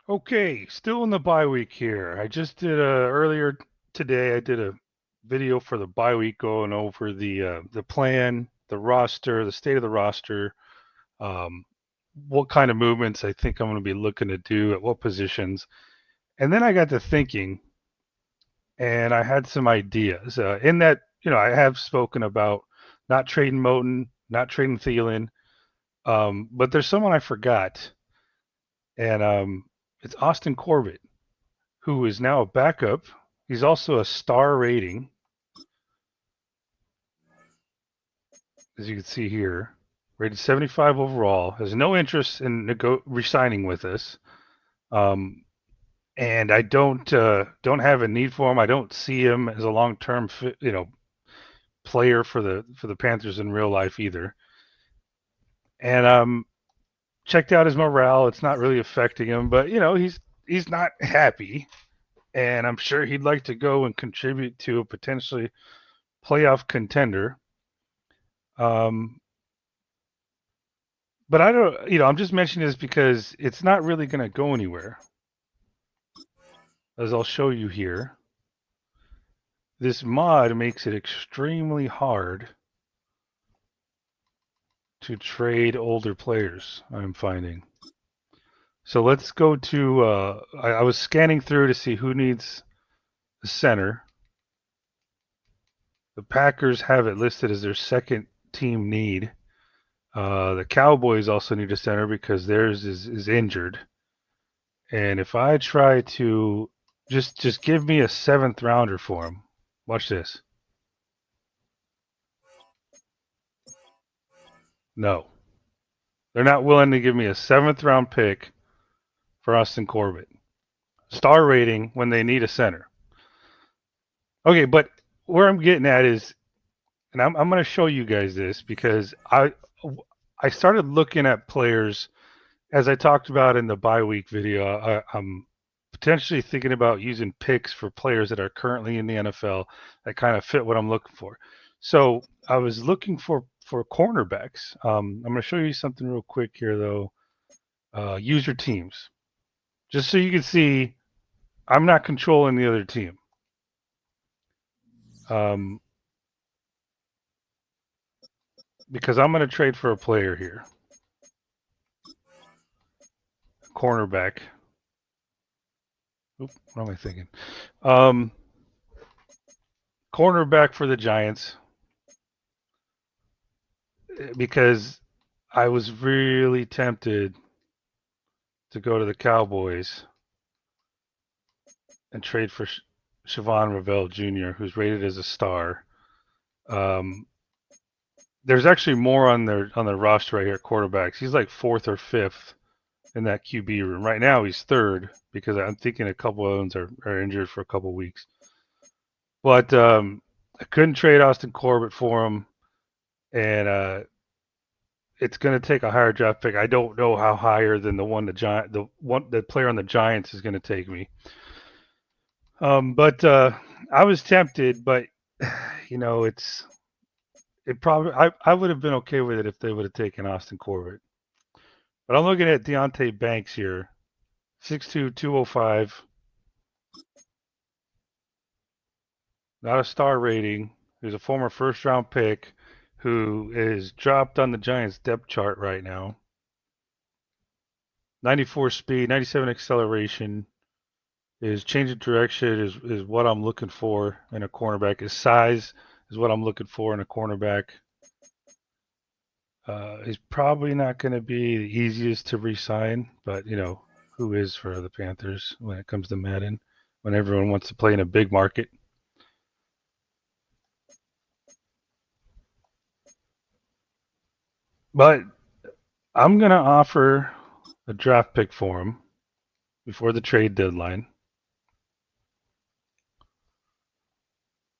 Okay, still in the bye week here. I just did earlier today. I did a video for the bye week going over the plan, the roster, the state of the roster, um, what kind of movements I think I'm going to be looking to do at what positions. And then I got to thinking, and I had some ideas. In that, I have spoken about not trading Moten, not trading Thielen, but there's someone I forgot, and it's Austin Corbett, who is now a backup. He's also a star rating, as you can see here, rated 75 overall. Has no interest in resigning with us, um, and I don't have a need for him. I don't see him as a long-term player for the Panthers in real life either. And checked out his morale. It's not really affecting him, but he's not happy, and I'm sure he'd like to go and contribute to a potentially playoff contender. Um, but I don't, I'm just mentioning this because it's not really going to go anywhere, as I'll show you here. This mod makes it extremely hard to trade older players, I'm finding. So let's go to, I was scanning through to see who needs a center. The Packers have it listed as their second team need. The Cowboys also need a center because theirs is injured. And if I try to just give me a seventh rounder for him, watch this. No, they're not willing to give me a seventh round pick for Austin Corbett. Star rating when they need a center. Okay, but where I'm getting at is, and I'm going to show you guys this because I started looking at players as I talked about in the bye week video. I'm potentially thinking about using picks for players that are currently in the NFL that kind of fit what I'm looking for. So I was looking for cornerbacks. I'm going to show you something real quick here, though. Use your teams, just so you can see I'm not controlling the other team. Um, because I'm going to trade for a player here, cornerback. Oop, what am I thinking? Um, Cornerback for the Giants because I was really tempted to go to the Cowboys and trade for Siobhan Ravel Jr., who's rated as a star. Um, there's actually more on their roster right here, quarterbacks. He's like fourth or fifth in that QB room. Right now, he's third because I'm thinking a couple of them are injured for a couple of weeks. But I couldn't trade Austin Corbett for him, and it's going to take a higher draft pick. I don't know how higher than the player on the Giants is going to take me. But I was tempted, but it probably I would have been okay with it if they would have taken Austin Corbett. But I'm looking at Deontay Banks here, 6'2", 205, not a star rating. He's a former first round pick who is dropped on the Giants depth chart right now. 94 speed, 97 acceleration. His change of direction is what I'm looking for in a cornerback. His size is what I'm looking for in a cornerback. He's probably not going to be the easiest to re-sign, but who is for the Panthers when it comes to Madden, when everyone wants to play in a big market. But I'm going to offer a draft pick for him before the trade deadline.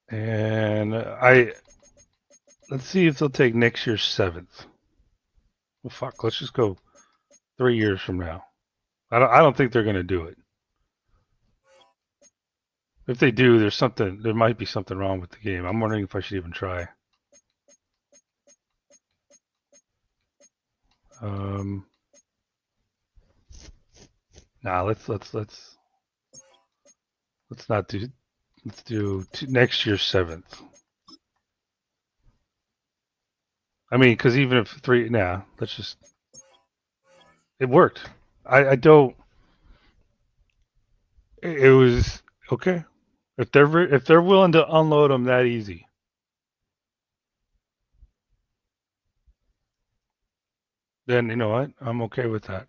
And let's see if they'll take next year's seventh. Well, fuck, let's just go 3 years from now. I don't think they're going to do it. If they do, there might be something wrong with the game. I'm wondering if I should even try. Um, Nah, let's not do. Let's do next year's 7th. I mean, because even if 3, nah, let's just. It worked. I don't. It was okay. If they're willing to unload them that easy, then you know what? I'm okay with that.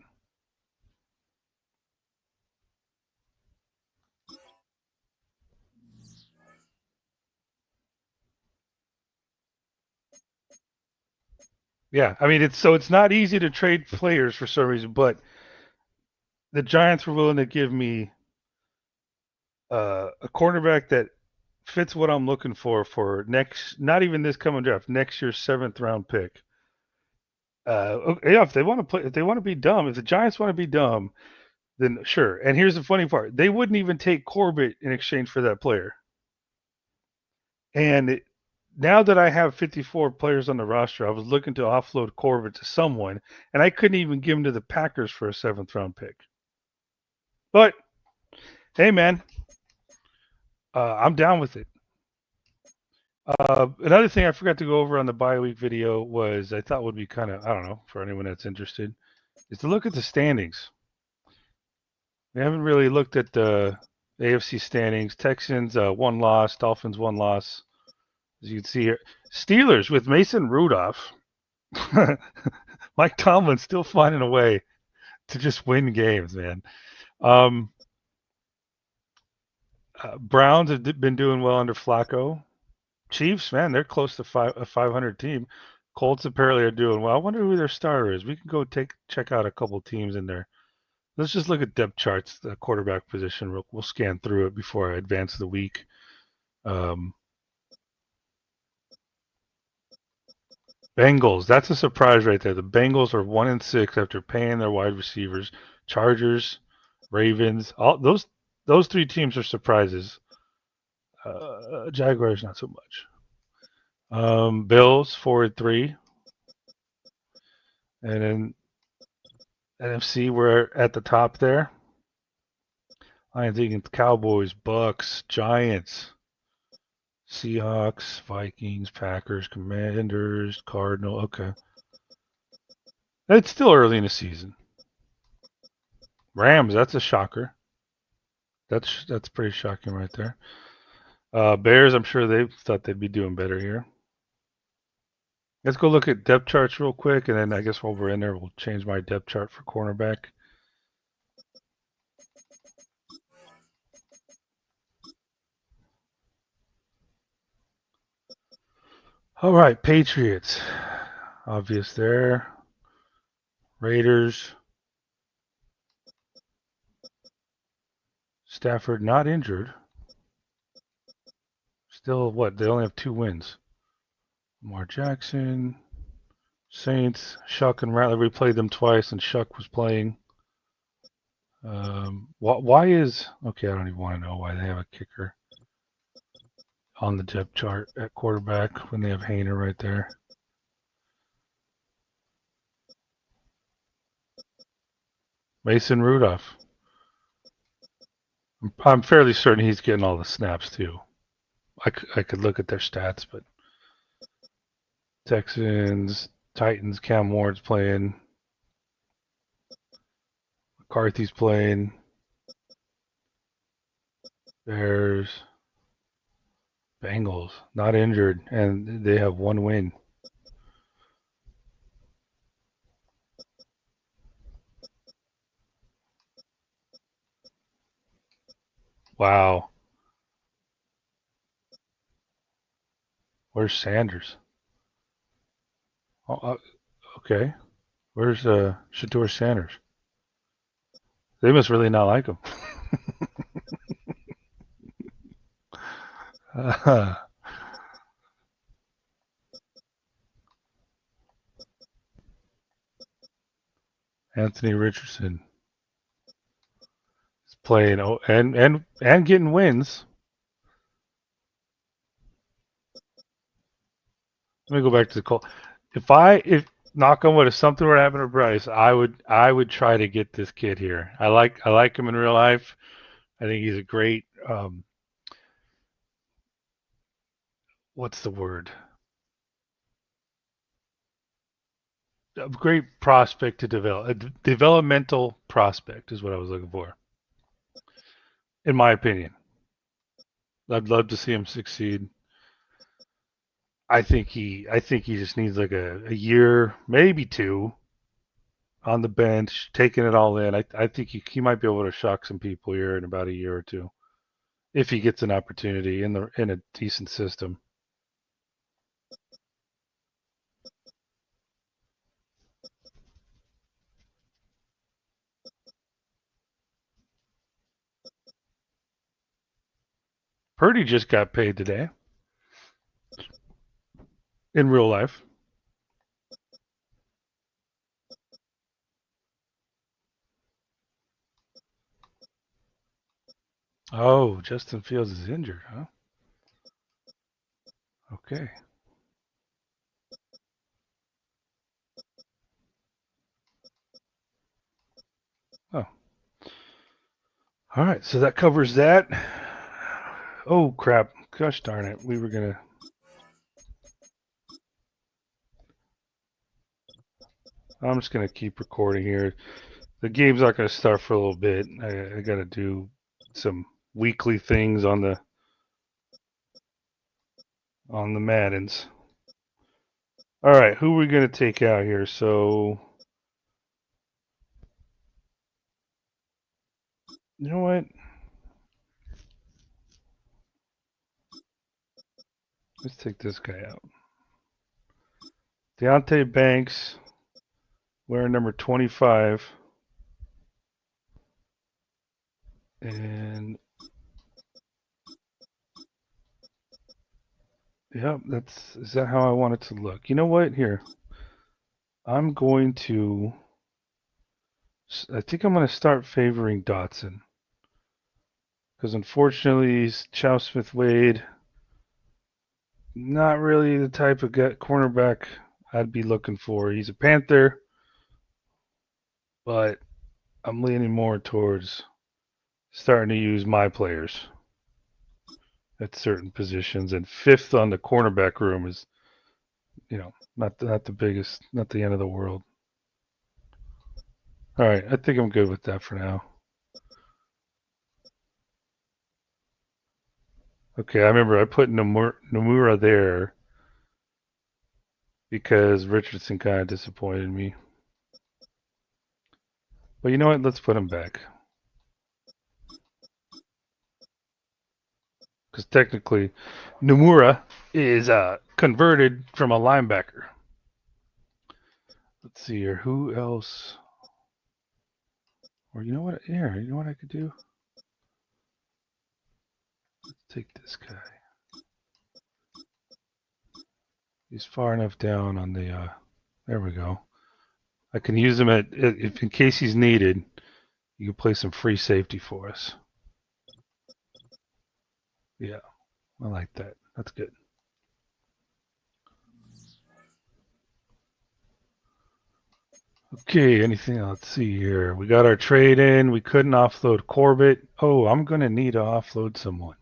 Yeah, I mean it's not easy to trade players for some reason, but the Giants were willing to give me a cornerback that fits what I'm looking for next. Not even this coming draft, next year's 7th round pick. Yeah, if they want to play, if they want to be dumb, if the Giants want to be dumb, then sure. And here's the funny part: they wouldn't even take Corbett in exchange for that player. And now that I have 54 players on the roster, I was looking to offload Corbett to someone, and I couldn't even give him to the Packers for a 7th round pick. But hey, man, I'm down with it. Another thing I forgot to go over on the bye week video was I thought would be kind of, I don't know, for anyone that's interested, is to look at the standings. We haven't really looked at the AFC standings. Texans 1 loss, Dolphins 1 loss. As you can see here, Steelers with Mason Rudolph. Mike Tomlin's still finding a way to just win games, man. Um, Browns have been doing well under Flacco. Chiefs, man, they're close to a 500 team. Colts apparently are doing well. I wonder who their starter is. We can go check out a couple teams in there. Let's just look at depth charts, the quarterback position. We'll scan through it before I advance the week. Bengals, that's a surprise right there. The Bengals are 1-6 after paying their wide receivers. Chargers, Ravens, all those 3 teams are surprises. Jaguars not so much. Bills 4-3, and then NFC we're at the top there. I'm thinking Cowboys, Bucks, Giants, Seahawks, Vikings, Packers, Commanders, Cardinal. Okay, it's still early in the season. Rams, that's a shocker. That's pretty shocking right there. Bears, I'm sure they thought they'd be doing better here. Let's go look at depth charts real quick, and then I guess while we're in there, we'll change my depth chart for cornerback. All right, Patriots. Obvious there. Raiders. Stafford not injured. Still, what? They only have 2 wins. Lamar Jackson. Saints. Shuck and Rattler. We played them twice, and Shuck was playing. Why is... Okay, I don't even want to know why they have a kicker on the depth chart at quarterback when they have Hayner right there. Mason Rudolph. I'm fairly certain he's getting all the snaps too. I could look at their stats, but Texans, Titans, Cam Ward's playing. McCarthy's playing. Bears. Bengals, not injured, and they have 1 win. Wow. Where's Sanders? Oh, okay. Where's Shador Sanders? They must really not like him. Anthony Richardson is playing and getting wins. Let me go back to the call. If knock on wood, if something were to happen to Bryce, I would try to get this kid here. I like him in real life. I think he's a great what's the word? A great prospect to develop. A developmental prospect is what I was looking for, in my opinion. I'd love to see him succeed. I think he just needs like a year, maybe two, on the bench, taking it all in. I think he might be able to shock some people here in about a year or two if he gets an opportunity in a decent system. Purdy just got paid today in real life. Oh, Justin Fields is injured, huh? Okay. Oh, all right. So that covers that. Oh crap! Gosh darn it! We were gonna. I'm just gonna keep recording here. The game's not gonna start for a little bit. I gotta do some weekly things on the Maddens. All right, who are we gonna take out here? So you know what? Let's take this guy out. Deontay Banks, wearing number 25, and yep, is that how I want it to look? You know what? Here, I'm going to. I think I'm going to start favoring Dotson because unfortunately, Chow Smith Wade, not really the type of cornerback I'd be looking for. He's a Panther, but I'm leaning more towards starting to use my players at certain positions. And fifth on the cornerback room is, not the biggest, not the end of the world. All right, I think I'm good with that for now. Okay, I remember I put Nomura there because Richardson kind of disappointed me. But you know what? Let's put him back. Because technically, Nomura is converted from a linebacker. Let's see here. Who else? Or you know what? Yeah, you know what I could do? Let's take this guy. He's far enough down on the. There we go. I can use him if in case he's needed. You can play some free safety for us. Yeah, I like that. That's good. Okay, anything else? Let's see here. We got our trade in. We couldn't offload Corbett. Oh, I'm going to need to offload someone.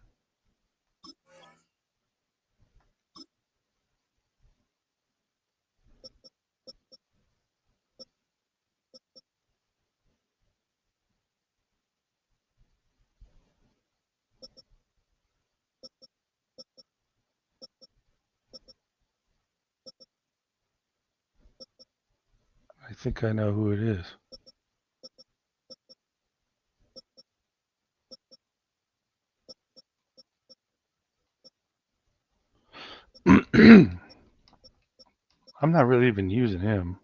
I think I know who it is. I'm not really even using him.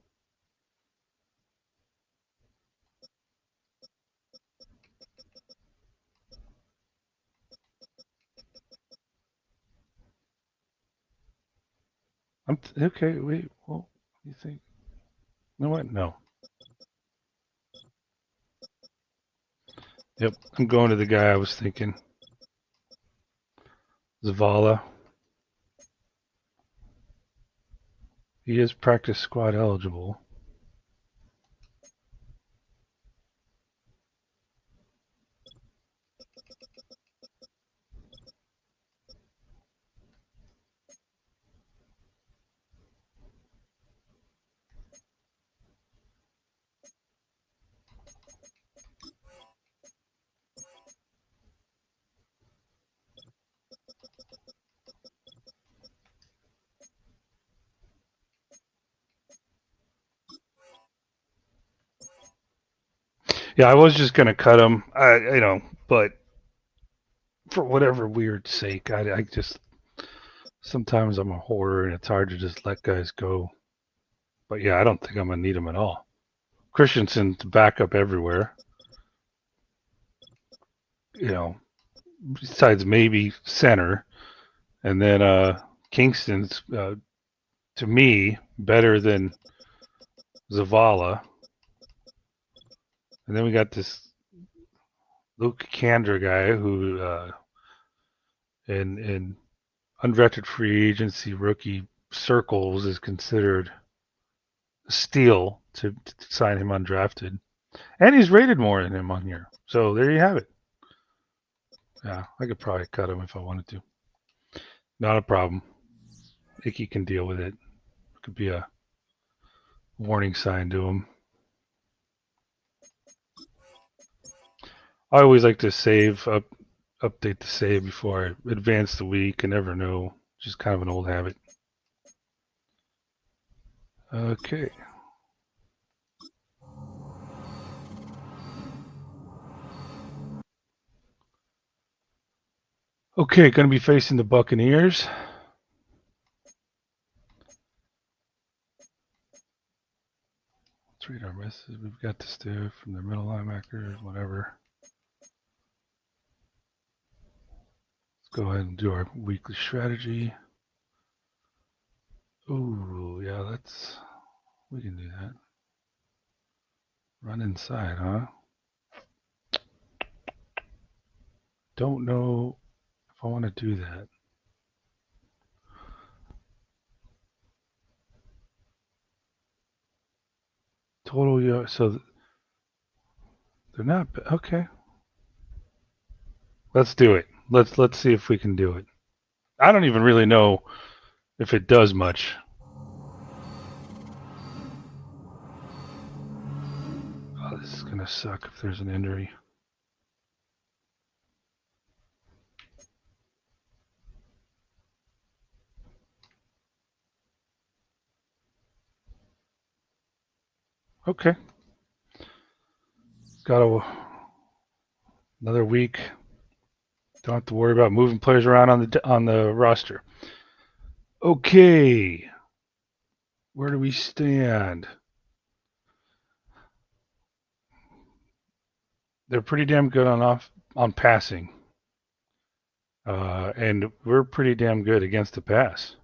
Okay. Wait. Well, what do you think? You know what? No. Yep. I'm going to the guy I was thinking. Zavala. He is practice squad eligible. Yeah, I was just gonna cut him. But for whatever weird sake, I just sometimes I'm a hoarder and it's hard to just let guys go. But yeah, I don't think I'm gonna need him at all. Christensen's backup everywhere. Besides maybe center, and then Kingston's to me better than Zavala, and then we got this Luke Kandra guy who in undrafted free agency rookie circles is considered a steal to sign him undrafted, and he's rated more than him on here. So there you have it. Yeah, I could probably cut him if I wanted to. Not a problem. Icky can deal with it. Could be a warning sign to him. I always like to update the save before I advance the week. I never know. Just kind of an old habit. Okay. Okay, going to be facing the Buccaneers. Let's read our messages. We've got the stiff from the middle linebackers, whatever. Let's go ahead and do our weekly strategy. Ooh, yeah, we can do that. Run inside, huh? Don't know if I want to do that. Total yards. So they're not okay. Let's do it. Let's see if we can do it. I don't even really know if it does much. Oh, this is gonna suck if there's an injury. Okay. Got another week. Don't have to worry about moving players around on the roster. Okay. Where do we stand? They're pretty damn good on passing. And we're pretty damn good against the pass.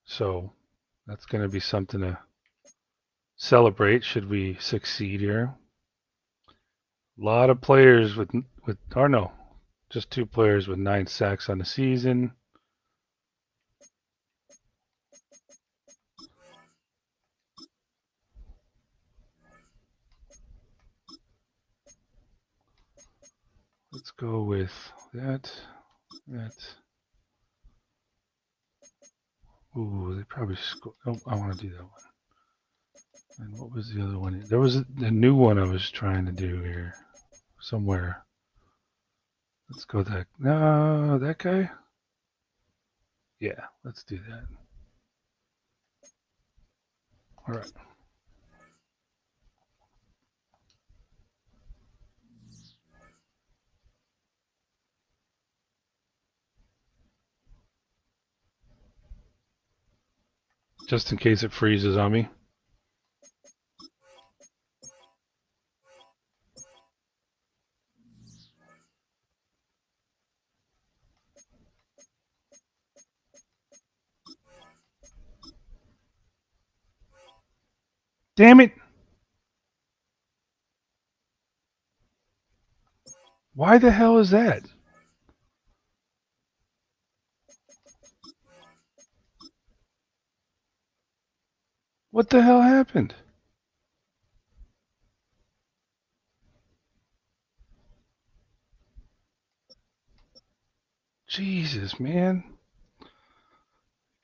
So that's going to be something to celebrate should we succeed here. A lot of players just 2 players with 9 sacks on the season. Let's go with that. Ooh, they probably scored. Oh, I want to do that one. And what was the other one? There was a new one I was trying to do here somewhere. Let's go that. No, that guy? Yeah, let's do that. All right. Just in case it freezes on me. Damn it! Why the hell is that? What the hell happened? Jesus, man.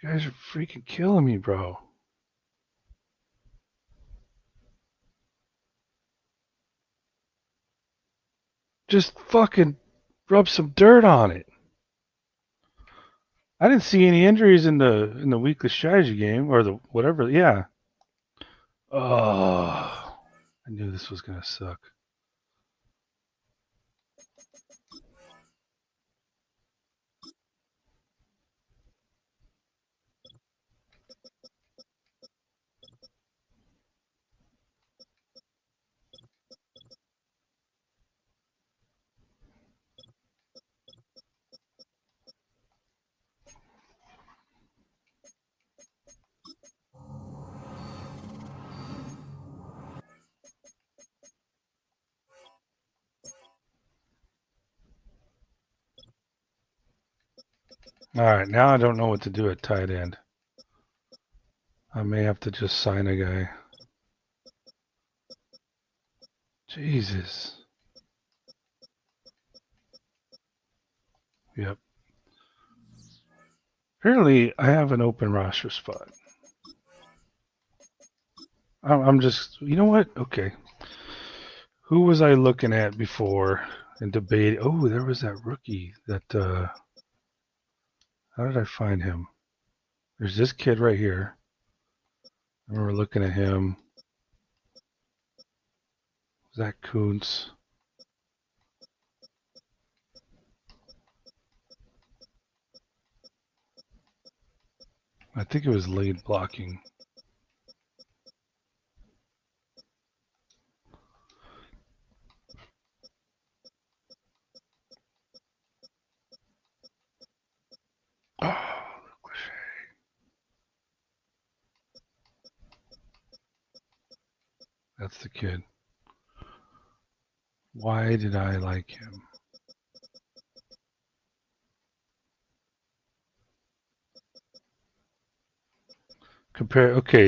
You guys are freaking killing me, bro. Just fucking rub some dirt on it. I didn't see any injuries in the weekly strategy game or the whatever. Yeah. Oh, I knew this was gonna suck. All right, now I don't know what to do at tight end. I may have to just sign a guy. Jesus. Yep. Apparently, I have an open roster spot. I'm just, you know what? Okay. Who was I looking at before and debating? Oh, there was that rookie that, how did I find him? There's this kid right here. I remember looking at him. Zach Kuntz. I think it was lead blocking. Oh, cliche. That's the kid. Why did I like him?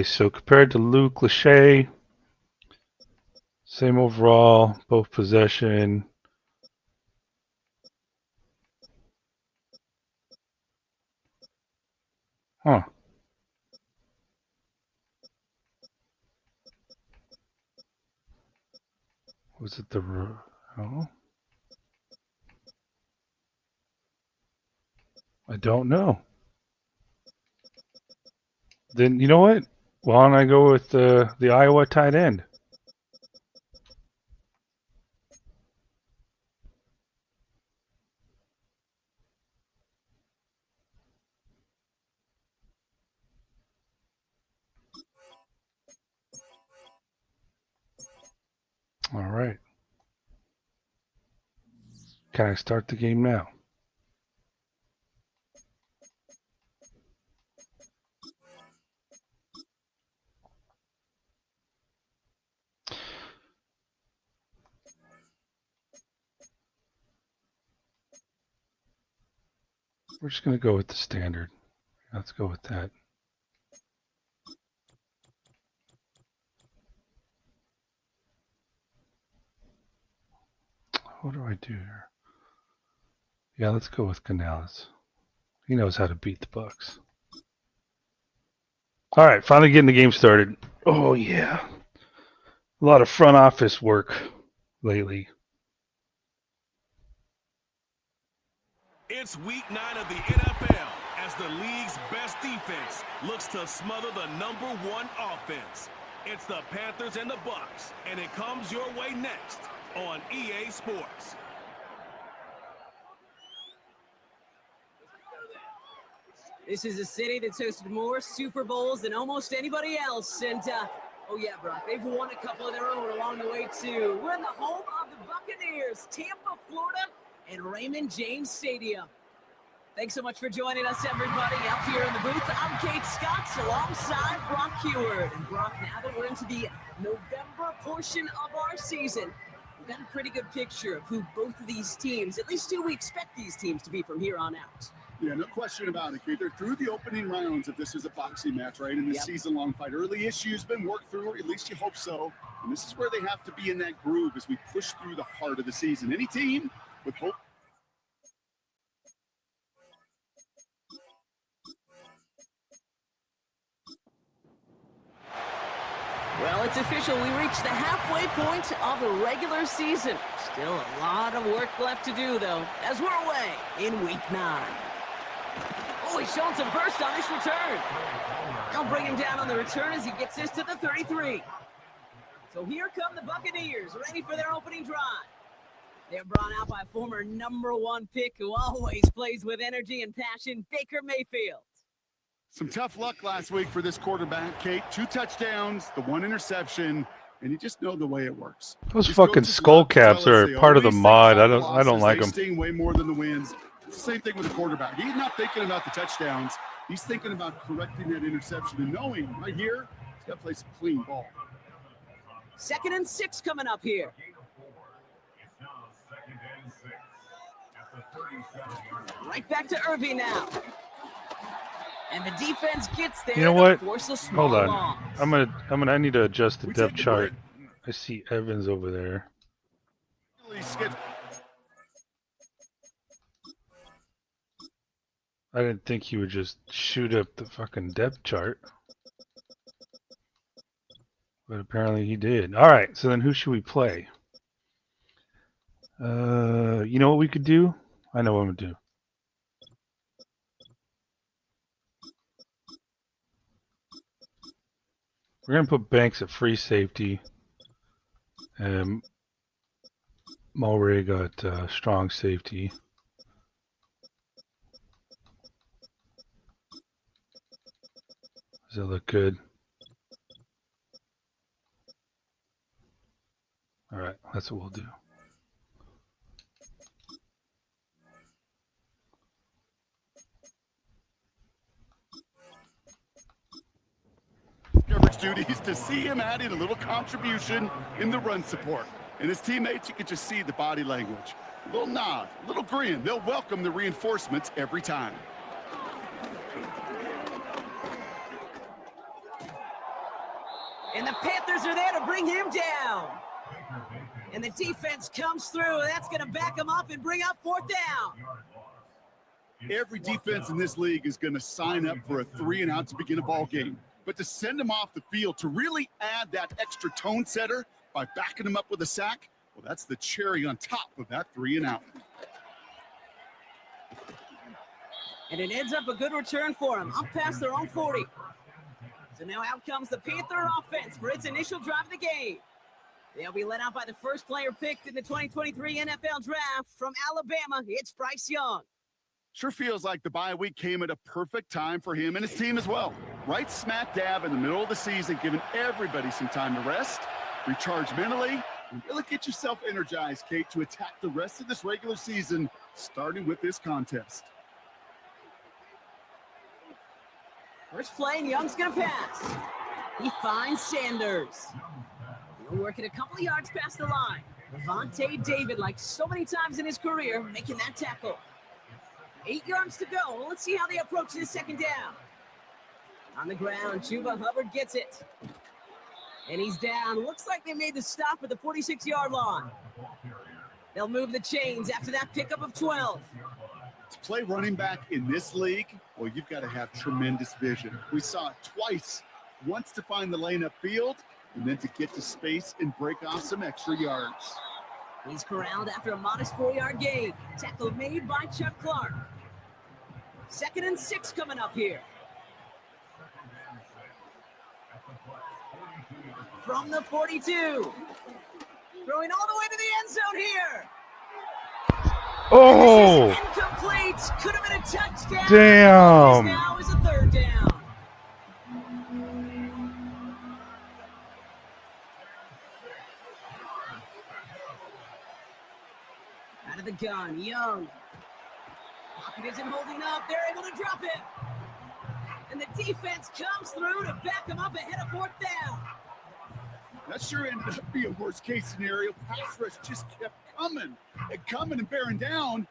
So compared to Luke Lachey, same overall, both possession. Huh. Was it the... Oh. I don't know. Then, you know what? Why don't I go with the Iowa tight end? All right. Can I start the game now? We're just going to go with the standard. Let's go with that. What do I do here? Yeah, let's go with Canales. He knows how to beat the Bucks. All right, finally getting the game started. Oh, yeah. A lot of front office work lately. It's week 9 of the NFL as the league's best defense looks to smother the #1 offense. It's the Panthers and the Bucks, and it comes your way next on EA Sports. This is a city that's hosted more Super Bowls than almost anybody else. And, oh yeah, Brock, they've won a couple of their own along the way, too. We're in the home of the Buccaneers, Tampa, Florida, and Raymond James Stadium. Thanks so much for joining us, everybody. Up here in the booth, I'm Kate Scotts alongside Brock Heward. And, Brock, now that we're into the November portion of our season, we've got a pretty good picture of who both of these teams, at least who we expect these teams to be from here on out. Yeah, no question about it, Kate. They're through the opening rounds if this is a boxing match, right? In this season-long fight. Early issues been worked through, or at least you hope so. And this is where they have to be in that groove as we push through the heart of the season. Any team with hope. Well, it's official. We reached the halfway point of the regular season. Still a lot of work left to do, though, as we're away in Week 9. Oh, he's showing some burst on this return. They'll bring him down on the return as he gets this to the 33. So here come the Buccaneers, ready for their opening drive. They're brought out by former #1 pick who always plays with energy and passion, Baker Mayfield. Some tough luck last week for this quarterback, Kate. 2 touchdowns, the 1 interception, and you just know the way it works. Those fucking skull caps are part of the mod. I don't like them. They sting way more than the wins. It's the same thing with the quarterback. He's not thinking about the touchdowns. He's thinking about correcting that interception and knowing right here he's got to play some clean ball. 2nd and 6 coming up here. Right back to Irving now. And the defense gets there. You know what? Hold on. I need to adjust the depth chart. I see Evans over there. I didn't think he would just shoot up the fucking depth chart. But apparently he did. All right, so then who should we play? You know what we could do? I know what I'm going to do. We're going to put Banks at free safety. And Mulray got strong safety. Does that look good? All right, that's what we'll do. Coverage duties to see him adding a little contribution in the run support. And his teammates, you can just see the body language. A little nod, a little grin. They'll welcome the reinforcements every time. And the Panthers are there to bring him down. And the defense comes through. That's going to back him up and bring up 4th down. Every defense in this league is going to sign up for a 3-and-out to begin a ball game. But to send him off the field, to really add that extra tone setter by backing him up with a sack, well, that's the cherry on top of that 3-and-out. And it ends up a good return for him, up past their own 40. So now out comes the Panther offense for its initial drive of the game. They'll be led out by the first player picked in the 2023 NFL Draft from Alabama. It's Bryce Young. Sure feels like the bye week came at a perfect time for him and his team as well. Right smack dab in the middle of the season, giving everybody some time to rest, recharge mentally, and really get yourself energized, Kate, to attack the rest of this regular season, starting with this contest. First play, and Young's going to pass. He finds Sanders. He'll work it a couple of yards past the line. Levante David, like so many times in his career, making that tackle. 8 yards to go. Well, let's see how they approach this 2nd down. On the ground, Chuba Hubbard gets it. And he's down. Looks like they made the stop at the 46-yard line. They'll move the chains after that pickup of 12. To play running back in this league, well, you've got to have tremendous vision. We saw it twice. Once to find the lane upfield, and then to get to space and break off some extra yards. He's corralled after a modest 4-yard gain. Tackle made by Chuck Clark. 2nd and 6 coming up here. From the 42. Throwing all the way to the end zone here. Oh! This is incomplete. Could have been a touchdown. Damn. This now is a 3rd down. Out of the gun, Young. Pocket isn't holding up. They're able to drop it. And the defense comes through to back them up ahead of 4th down. That sure ended up being a worst-case scenario. Pass rush just kept coming and bearing down.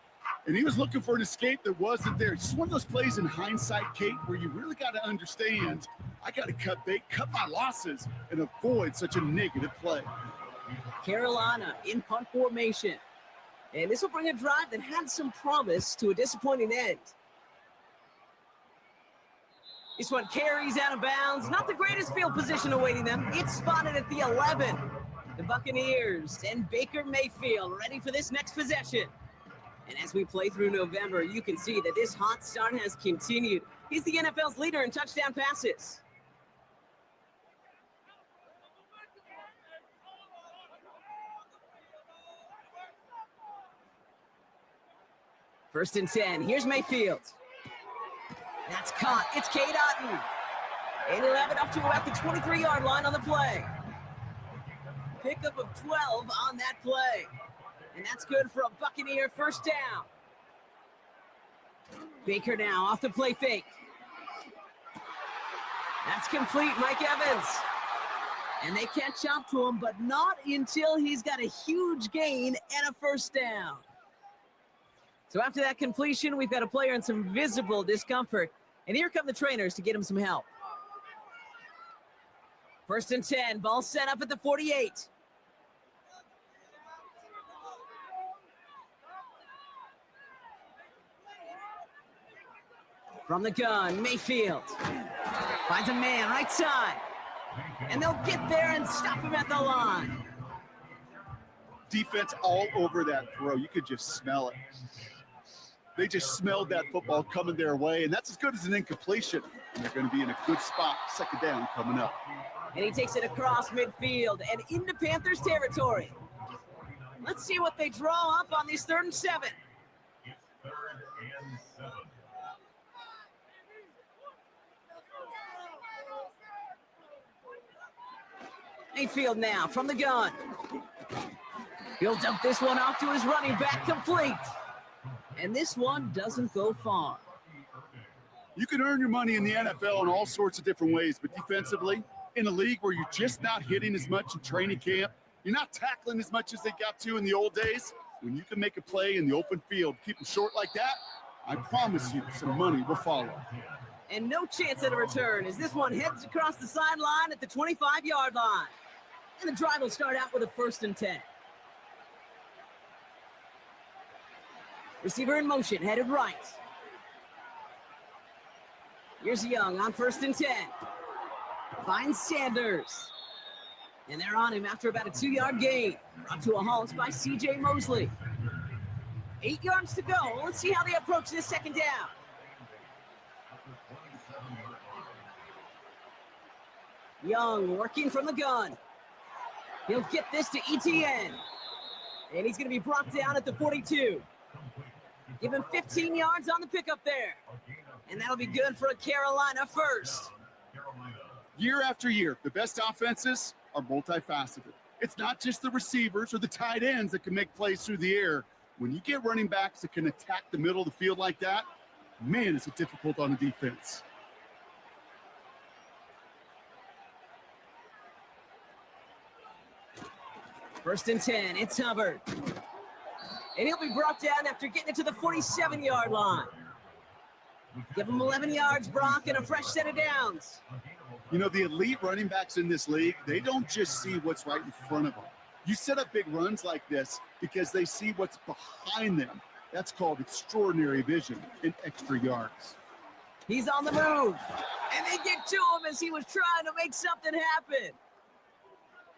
And he was looking for an escape that wasn't there. Just one of those plays in hindsight, Kate, where you really got to understand, I got to cut bait, cut my losses, and avoid such a negative play. Carolina in punt formation. And this will bring a drive that had some promise to a disappointing end. This one carries out of bounds. Not the greatest field position awaiting them. It's spotted at the 11. The Buccaneers and Baker Mayfield ready for this next possession. And as we play through November, you can see that this hot start has continued. He's the NFL's leader in touchdown passes. First and 10. Here's Mayfield. That's caught. It's Cade Otton. And he'll have it up to about the 23-yard line on the play. Pickup of 12 on that play. And that's good for a Buccaneer first down. Baker now off the play fake. That's complete, Mike Evans. And they catch up to him, but not until he's got a huge gain and a first down. So after that completion, we've got a player in some visible discomfort. And here come the trainers to get him some help. First and 10, ball set up at the 48. From the gun, Mayfield finds a man right side. And they'll get there and stop him at the line. Defense all over that throw. You could just smell it. They just smelled that football coming their way, and that's as good as an incompletion. And they're going to be in a good spot, second down coming up. And he takes it across midfield and into Panthers territory. Let's see what they draw up on these 3rd and 7. Mayfield now from the gun. He'll dump this one off to his running back, complete. And this one doesn't go far. You can earn your money in the NFL in all sorts of different ways, but defensively, in a league where you're just not hitting as much in training camp, you're not tackling as much as they got to in the old days, when you can make a play in the open field, keep them short like that, I promise you some money will follow. And no chance at a return as this one heads across the sideline at the 25-yard line. And the drive will start out with a 1st and 10. Receiver in motion, headed right. Here's Young on 1st and 10. Finds Sanders. And they're on him after about a 2-yard gain. Brought to a halt by C.J. Mosley. 8 yards to go. Let's see how they approach this second down. Young working from the gun. He'll get this to ETN. And he's going to be brought down at the 42. Give him 15 yards on the pickup there. And that'll be good for a Carolina first. Year after year, the best offenses are multifaceted. It's not just the receivers or the tight ends that can make plays through the air. When you get running backs that can attack the middle of the field like that, man, is it difficult on the defense. First and 10, it's Hubbard. And he'll be brought down after getting it to the 47-yard line. Give him 11 yards, Brock, and a fresh set of downs. You know, the elite running backs in this league, they don't just see what's right in front of them. You set up big runs like this because they see what's behind them. That's called extraordinary vision and extra yards. He's on the move. And they get to him as he was trying to make something happen.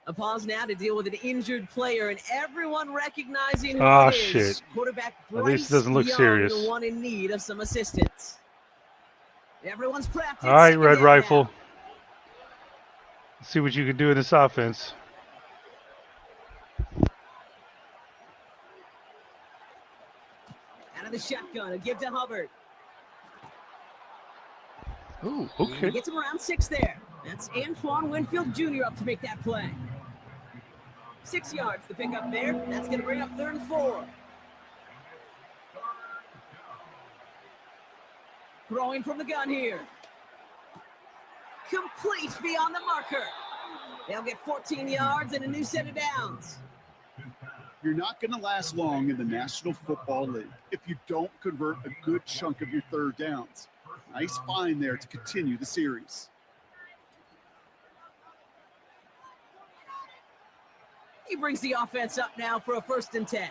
A pause now to deal with an injured player, and everyone recognizing who it is. Shit. Quarterback At Bryce least it doesn't look Young, serious. the one in need of some assistance. Everyone's prepped. All right, Red Rifle. Let's see what you can do in this offense. Out of the shotgun, a give to Hubbard. Ooh, And he okay. gets him around 6 there. That's Antoine Winfield Jr. up to make that play. 6 yards to pick up there. That's going to bring up 3rd and 4. Throwing from the gun here. Complete beyond the marker. They'll get 14 yards and a new set of downs. You're not going to last long in the National Football League if you don't convert a good chunk of your third downs. Nice find there to continue the series. He brings the offense up now for a 1st and 10.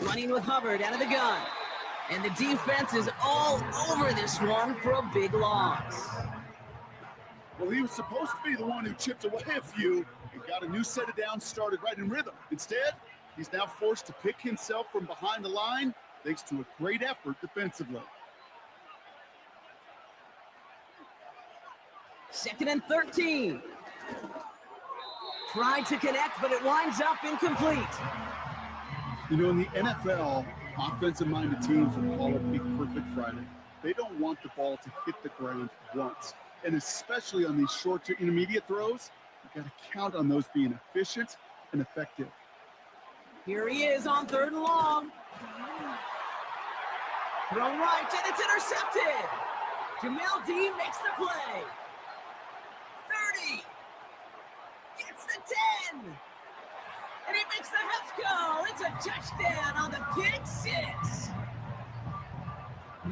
Running with Hubbard out of the gun. And the defense is all over this one for a big loss. Well, he was supposed to be the one who chipped away a few and got a new set of downs started right in rhythm. Instead, he's now forced to pick himself from behind the line thanks to a great effort defensively. 2nd and 13. Tried to connect, but it winds up incomplete. You know, in the NFL, offensive-minded teams will call it a perfect Friday. They don't want the ball to hit the ground once. And especially on these short to intermediate throws, you got to count on those being efficient and effective. Here he is on 3rd and long. Thrown right, and it's intercepted. Jamil Dean makes the play. 30. Gets the 10. And he makes the Hets go. It's a touchdown on the pick 6.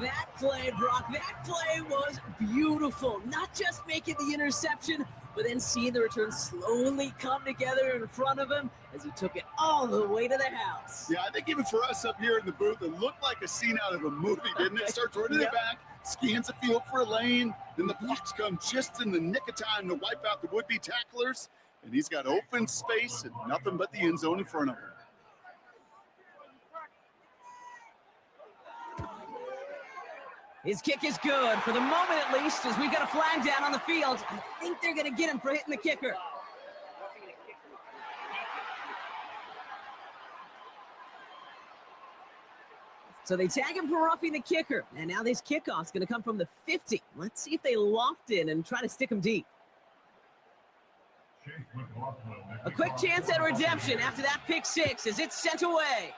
That play, Brock, that play was beautiful. Not just making the interception, but then seeing the return slowly come together in front of him as he took it all the way to the house. Yeah, I think even for us up here in the booth, it looked like a scene out of a movie, didn't it? Starts running it back, scans the field for a lane, then the blocks come just in the nick of time to wipe out the would-be tacklers, and he's got open space and nothing but the end zone in front of him. His kick is good, for the moment at least, as we got a flag down on the field. I think they're going to get him for hitting the kicker. So they tag him for roughing the kicker, and now this kickoff's going to come from the 50. Let's see if they loft in and try to stick him deep. A quick chance at redemption after that pick 6 as it's sent away.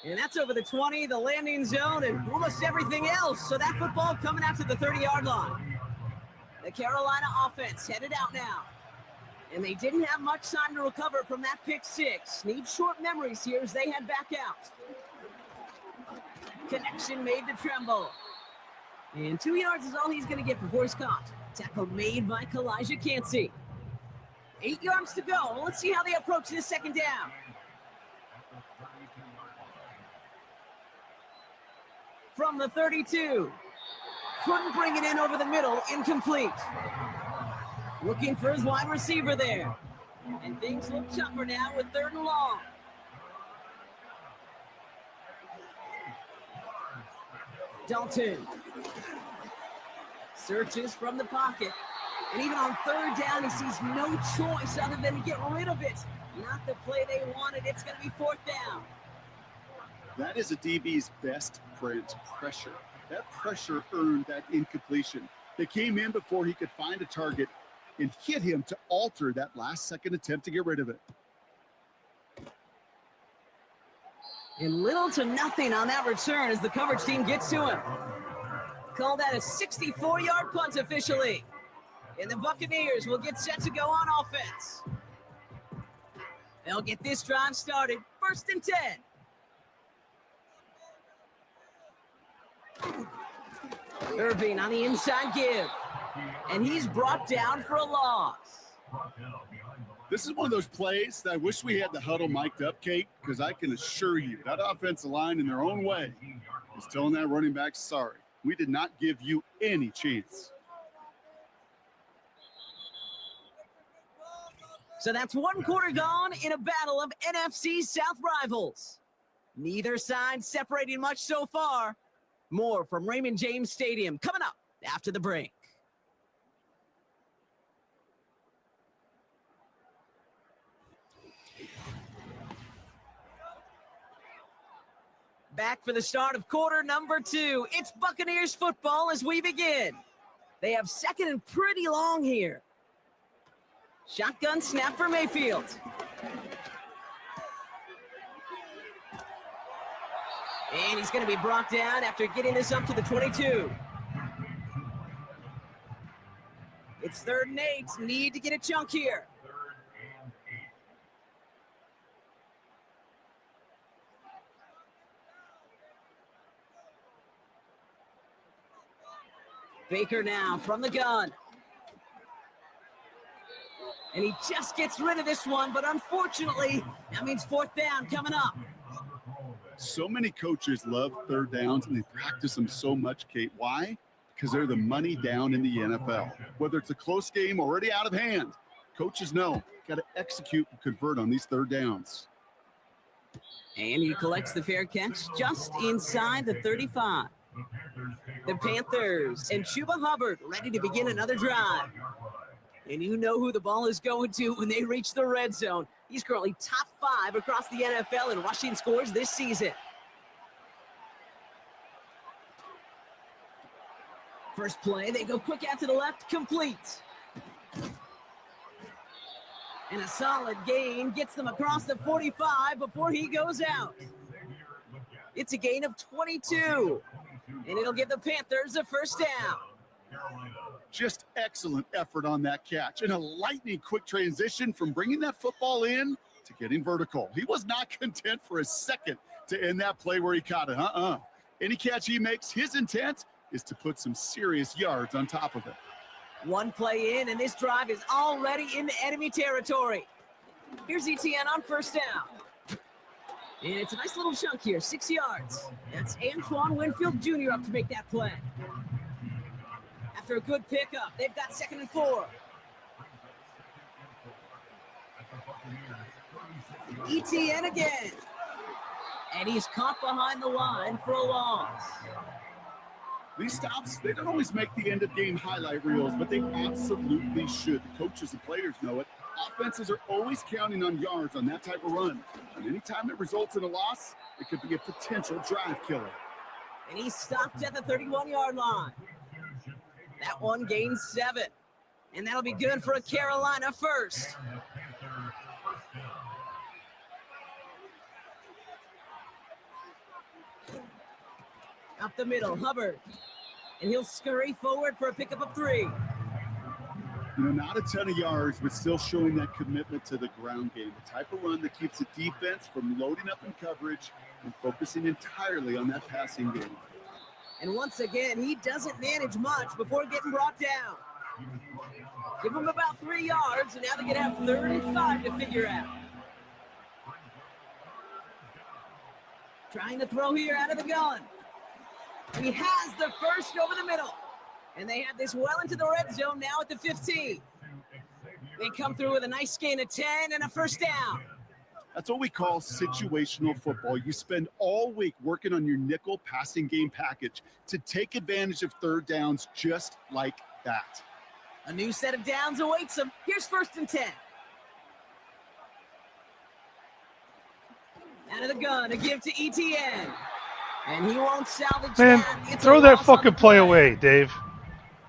And that's over the 20, the landing zone, and almost everything else. So that football coming out to the 30-yard line. The Carolina offense headed out now. And they didn't have much time to recover from that pick 6. Need short memories here as they head back out. Connection made to Tremble. And 2 yards is all he's going to get before he's caught. Tackle made by Kalijah Cansey. 8 yards to go. Let's see how they approach this 2nd down. From the 32. Couldn't bring it in over the middle. Incomplete. Looking for his wide receiver there. And things look tougher now with 3rd and long. Dalton. Searches from the pocket. And even on 3rd down, he sees no choice other than to get rid of it. Not the play they wanted. It's going to be 4th down. That is a DB's best friend, pressure. That pressure earned that incompletion. They came in before he could find a target and hit him to alter that last-second attempt to get rid of it. And little to nothing on that return as the coverage team gets to him. Call that a 64-yard punt officially. And the Buccaneers will get set to go on offense. They'll get this drive started. 1st and 10. Irving on the inside give. And he's brought down for a loss. This is one of those plays that I wish we had the huddle mic'd up, Kate, because I can assure you that offensive line in their own way is telling that running back, sorry, we did not give you any chance. So that's 1 quarter gone in a battle of NFC South rivals. Neither side separating much so far. More from Raymond James Stadium coming up after the break. Back for the start of quarter number 2. It's Buccaneers football as we begin. They have 2nd and pretty long here. Shotgun snap for Mayfield. And he's going to be brought down after getting this up to the 22. It's 3rd and 8. Need to get a chunk here. Baker now from the gun. And he just gets rid of this one, but unfortunately, that means 4th down coming up. So many coaches love 3rd downs, and they practice them so much, Kate. Why? Because they're the money down in the NFL. Whether it's a close game already out of hand, coaches know got to execute and convert on these 3rd downs. And he collects the fair catch just inside the 35. The Panthers and Chuba Hubbard ready to begin another drive. And you know who the ball is going to when they reach the red zone. He's currently top 5 across the NFL in rushing scores this season. First play, they go quick out to the left, complete. And a solid gain gets them across the 45 before he goes out. It's a gain of 22. And it'll give the Panthers a 1st down. Just excellent effort on that catch, and a lightning quick transition from bringing that football in to getting vertical. He was not content for a second to end that play where he caught it. Any catch he makes, his intent is to put some serious yards on top of it. One play in, and this drive is already into enemy territory. Here's ETN on 1st down. And it's a nice little chunk here, 6 yards. That's Antoine Winfield Jr. up to make that play. After a good pickup, they've got 2nd and 4. ETN again. And he's caught behind the line for a loss. These stops, they don't always make the end-of-game highlight reels, but they absolutely should. The coaches and players know it. Offenses are always counting on yards on that type of run. And anytime it results in a loss, it could be a potential drive killer. And he's stopped at the 31-yard line. That one gains 7. And that'll be good for a Carolina 1st. Up the middle, Hubbard. And he'll scurry forward for a pickup of 3. You know, not a ton of yards, but still showing that commitment to the ground game. The type of run that keeps the defense from loading up in coverage and focusing entirely on that passing game. And once again, he doesn't manage much before getting brought down. Give him about 3 yards, and now they're going to have 35 to figure out. Trying to throw here out of the gun. He has the first over the middle. And they have this well into the red zone now at the 15. They come through with a nice gain of 10 and a 1st down. That's what we call situational football. You spend all week working on your nickel passing game package to take advantage of 3rd downs just like that. A new set of downs awaits him. Here's 1st and 10. Out of the gun, a give to ETN. And he won't salvage that. It's throw that fucking play away, Dave.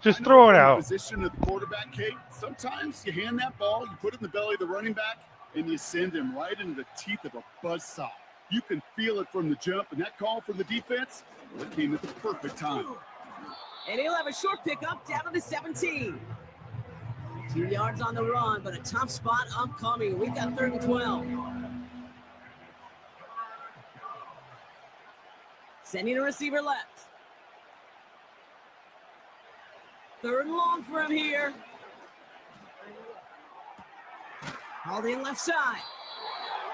Just throw it out. Position of the quarterback, Kate. Sometimes you hand that ball, you put it in the belly of the running back, and you send him right into the teeth of a buzzsaw. You can feel it from the jump, and that call from the defense, well, it came at the perfect time. And he'll have a short pickup down to the 17. 2 yards on the run, but a tough spot upcoming. We've got 3rd and 12. Sending a receiver left. 3rd and long for him here. Hauled in left side.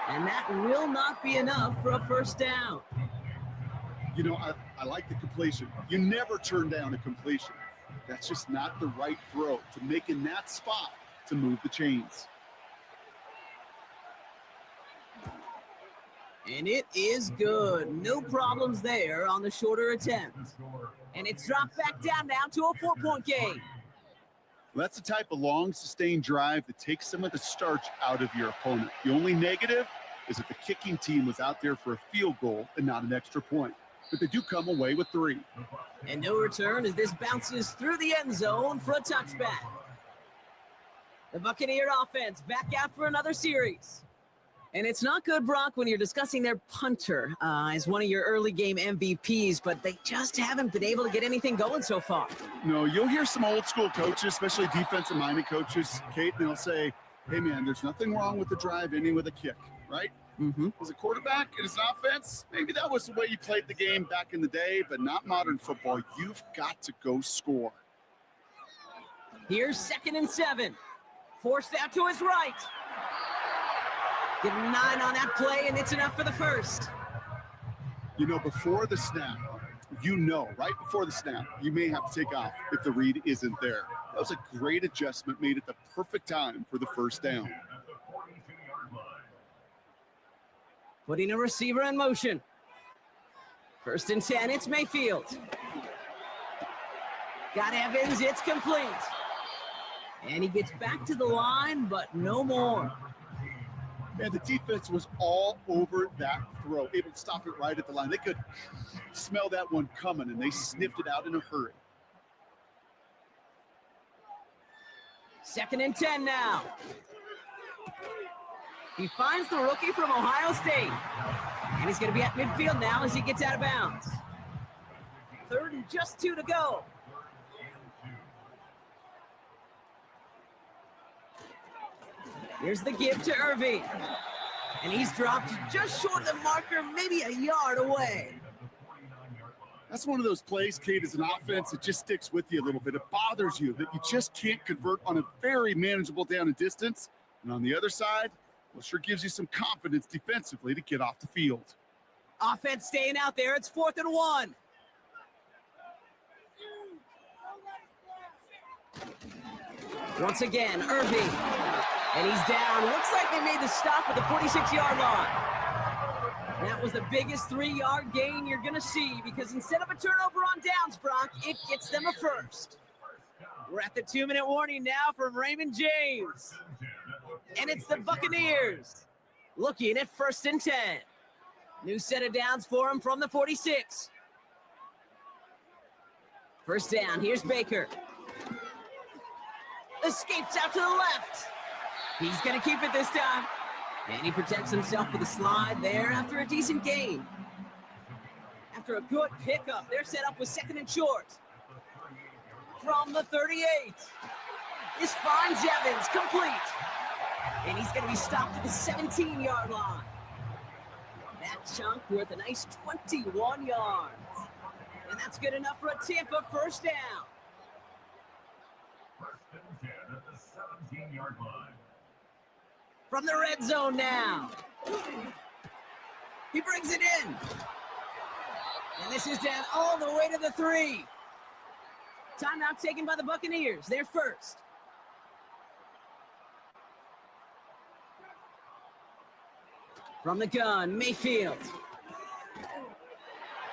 And that will not be enough for a 1st down. You know, I like the completion. You never turn down a completion. That's just not the right throw to make in that spot to move the chains. And it is good. No problems there on the shorter attempt. And it's dropped back down now to a 4-point game. Well, that's the type of long, sustained drive that takes some of the starch out of your opponent. The only negative is that the kicking team was out there for a field goal and not an extra point. But they do come away with 3. And no return as this bounces through the end zone for a touchback. The Buccaneer offense back out for another series. And it's not good, Brock, when you're discussing their punter as one of your early game MVPs, but they just haven't been able to get anything going so far. No, you'll hear some old school coaches, especially defensive-minded coaches, Kate, and they'll say, hey, man, there's nothing wrong with the drive ending with a kick, right? As a quarterback and as an offense, maybe that was the way you played the game back in the day, but not modern football. You've got to go score. Here's 2nd and 7. Forced out to his right. Give him 9 on that play, and it's enough for the first. You know, before the snap, right before the snap, you may have to take off if the read isn't there. That was a great adjustment, made it the perfect time for the first down. Putting a receiver in motion. 1st and 10, it's Mayfield. Got Evans, it's complete. And he gets back to the line, but no more. And the defense was all over that throw, able to stop it right at the line. They could smell that one coming, and they sniffed it out in a hurry. 2nd and 10 now. He finds the rookie from Ohio State. And he's going to be at midfield now as he gets out of bounds. 3rd and just 2 to go. Here's the give to Irving. And he's dropped just short of the marker, maybe a yard away. That's one of those plays, Kate, as an offense, it just sticks with you a little bit. It bothers you that you just can't convert on a very manageable down and distance. And on the other side, well, sure gives you some confidence defensively to get off the field. Offense staying out there. It's 4th and 1. Once again, Irving. And he's down. Looks like they made the stop at the 46-yard line. That was the biggest 3-yard gain you're going to see because instead of a turnover on downs, Brock, it gets them a first. We're at the 2-minute warning now from Raymond James. And it's the Buccaneers looking at 1st and 10. New set of downs for him from the 46. First down, here's Baker. Escapes out to the left. He's going to keep it this time. And he protects himself with a slide there after a decent gain. After a good pickup, they're set up with 2nd and short. From the 38. This finds Evans, complete. And he's going to be stopped at the 17-yard line. That chunk worth a nice 21 yards. And that's good enough for a Tampa first down. 1st and 10 at the 17-yard line. From the red zone now. He brings it in. And this is down all the way to the 3. Timeout taken by the Buccaneers. They're first. From the gun, Mayfield.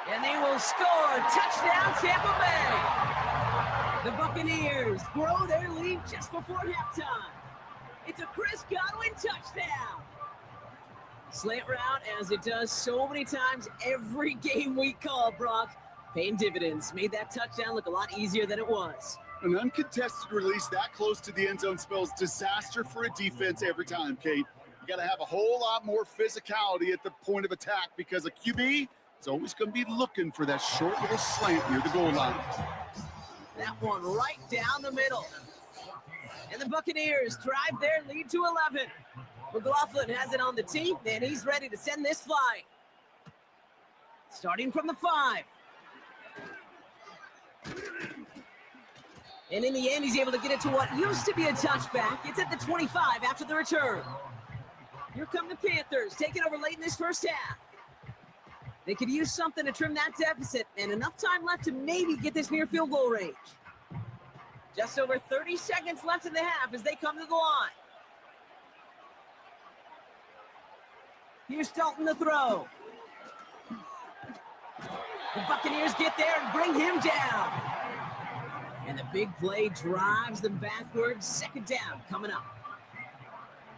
And they will score. Touchdown, Tampa Bay. The Buccaneers grow their lead just before halftime. It's a Chris Godwin touchdown. Slant route, as it does so many times every game we call, Brock. Paying dividends. Made that touchdown look a lot easier than it was. An uncontested release that close to the end zone spells disaster for a defense every time, Kate. You got to have a whole lot more physicality at the point of attack because a QB is always going to be looking for that short little slant near the goal line. That one right down the middle. And the Buccaneers drive their lead to 11. McLaughlin has it on the tee, and he's ready to send this flying. Starting from the 5. And in the end, he's able to get it to what used to be a touchback. It's at the 25 after the return. Here come the Panthers, taking over late in this first half. They could use something to trim that deficit, and enough time left to maybe get this near field goal range. Just over 30 seconds left in the half as they come to the line. Here's Dalton to throw. The Buccaneers get there and bring him down. And the big play drives them backwards. 2nd down coming up.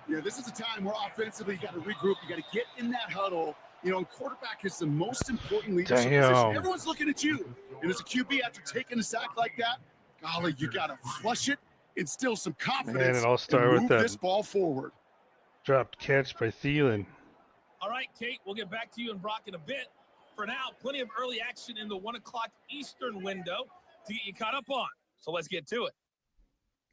Yeah, this is a time where offensively you got to regroup. You got to get in that huddle. You know, and quarterback is the most important leadership position. Everyone's looking at you. And as a QB, after taking a sack like that, golly, you got to flush it, instill some confidence, Man, it all started and with move that this ball forward. Dropped catch by Thielen. All right, Kate, we'll get back to you and Brock in a bit. For now, plenty of early action in the 1 o'clock Eastern window to get you caught up on. So let's get to it.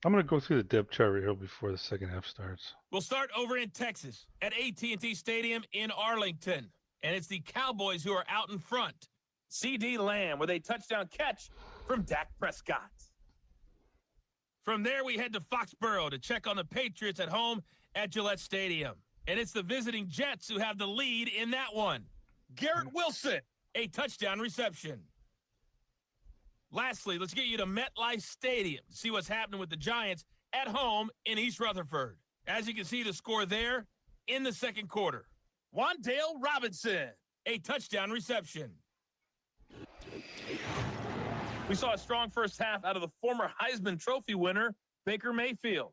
I'm going to go through the depth chart right here before the second half starts. We'll start over in Texas at AT&T Stadium in Arlington. And it's the Cowboys who are out in front. C.D. Lamb with a touchdown catch from Dak Prescott. From there, we head to Foxborough to check on the Patriots at home at Gillette Stadium. And it's the visiting Jets who have the lead in that one. Garrett Wilson, a touchdown reception. Lastly, let's get you to MetLife Stadium to see what's happening with the Giants at home in East Rutherford. As you can see, the score there in the second quarter. Wan'Dale Robinson, a touchdown reception. We saw a strong first half out of the former Heisman Trophy winner, Baker Mayfield.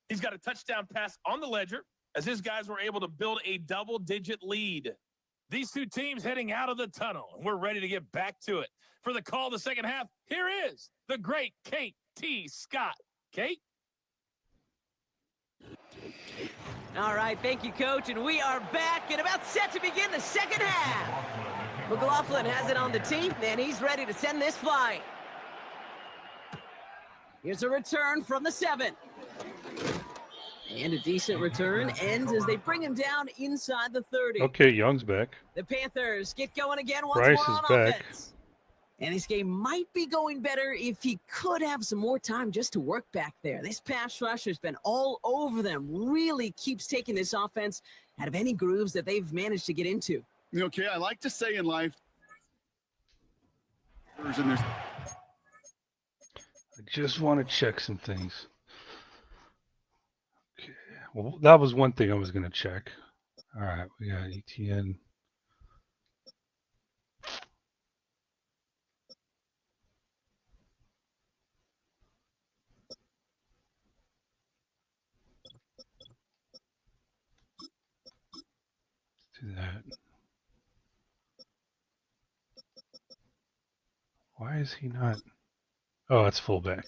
He's got a touchdown pass on the ledger as his guys were able to build a double-digit lead. These two teams heading out of the tunnel, and we're ready to get back to it. For the call of the second half, here is the great Kate T. Scott. Kate? All right, thank you, Coach, and we are back and about set to begin the second half. McLaughlin has it on the tee, and he's ready to send this flying. Here's a return from the 7. And a decent return ends as they bring him down inside the 30. Okay, Young's back. The Panthers get going again once Bryce more on is back. offense. And this game might be going better if he could have some more time just to work back there. This pass rush has been all over them. Really keeps taking this offense out of any grooves that they've managed to get into. Okay, I like to say in life, I just want to check some things. Okay, well, that was one thing I was going to check. All right, we got ETN. Let's do that. Why is he not? Oh, it's fullback.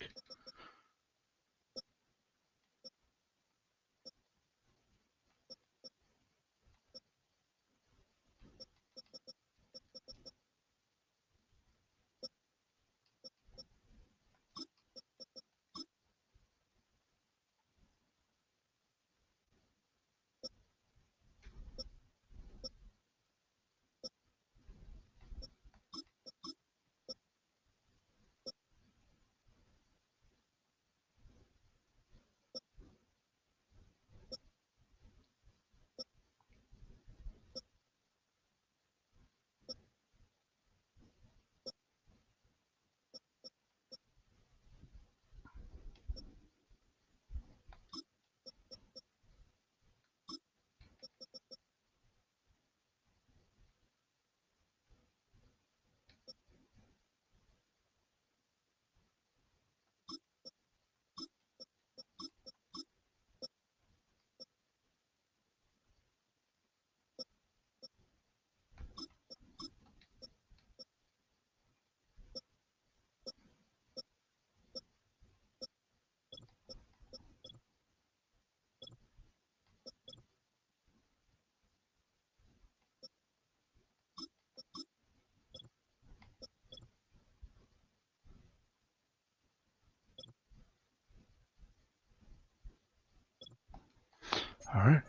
All right.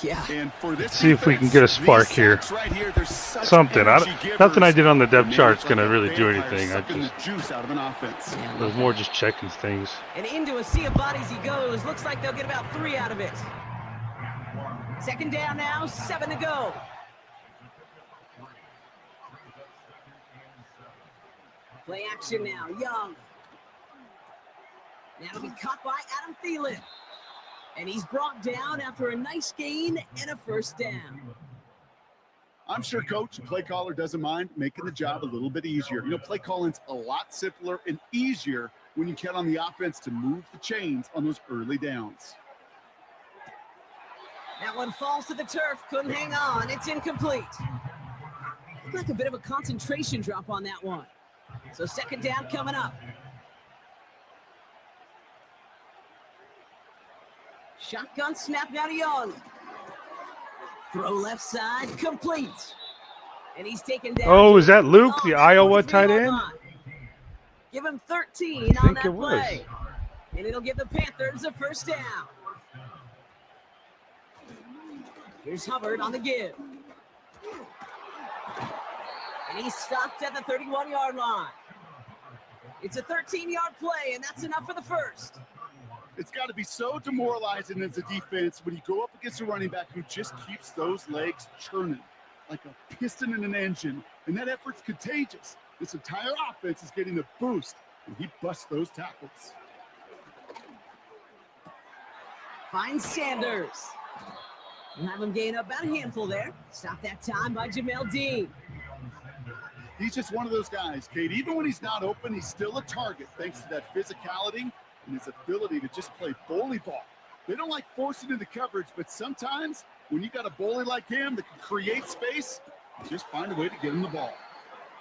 Yeah. and for this Let's see if we can get a spark here. Right here Something. Nothing I did on the depth chart is going to really do anything. I the juice out of an offense. it was more just checking things. And into a sea of bodies he goes. Looks like they'll get about 3 out of it. Second down now, 7 to go. Play action now, Young. Now to be caught by Adam Thielen. And he's brought down after a nice gain and a first down. I'm sure coach and play caller doesn't mind making the job a little bit easier. You know, play calling's a lot simpler and easier when you count on the offense to move the chains on those early downs. That one falls to the turf, couldn't hang on. It's incomplete. Looked like a bit of a concentration drop on that one. So second down coming up. Shotgun snap now to Young. Throw left side, complete. And he's taken down. Oh, is that Luke, the that Iowa tight 43-yard end? line. Give him 13 I on think that it was. play. And it'll give the Panthers a first down. Here's Hubbard on the give. And he's stopped at the 31-yard line. It's a 13-yard play, and that's enough for the first. It's got to be so demoralizing as a defense when you go up against a running back who just keeps those legs churning like a piston in an engine, and that effort's contagious. This entire offense is getting a boost, and he busts those tackles. Finds Sanders. We'll have him gain up about a handful there. Stop that time by Jamel Dean. He's just one of those guys, Kate. Even when he's not open, he's still a target thanks to that physicality and his ability to just play bully ball. They don't like forcing into coverage, but sometimes when you got a bully like him that can create space, you just find a way to get him the ball.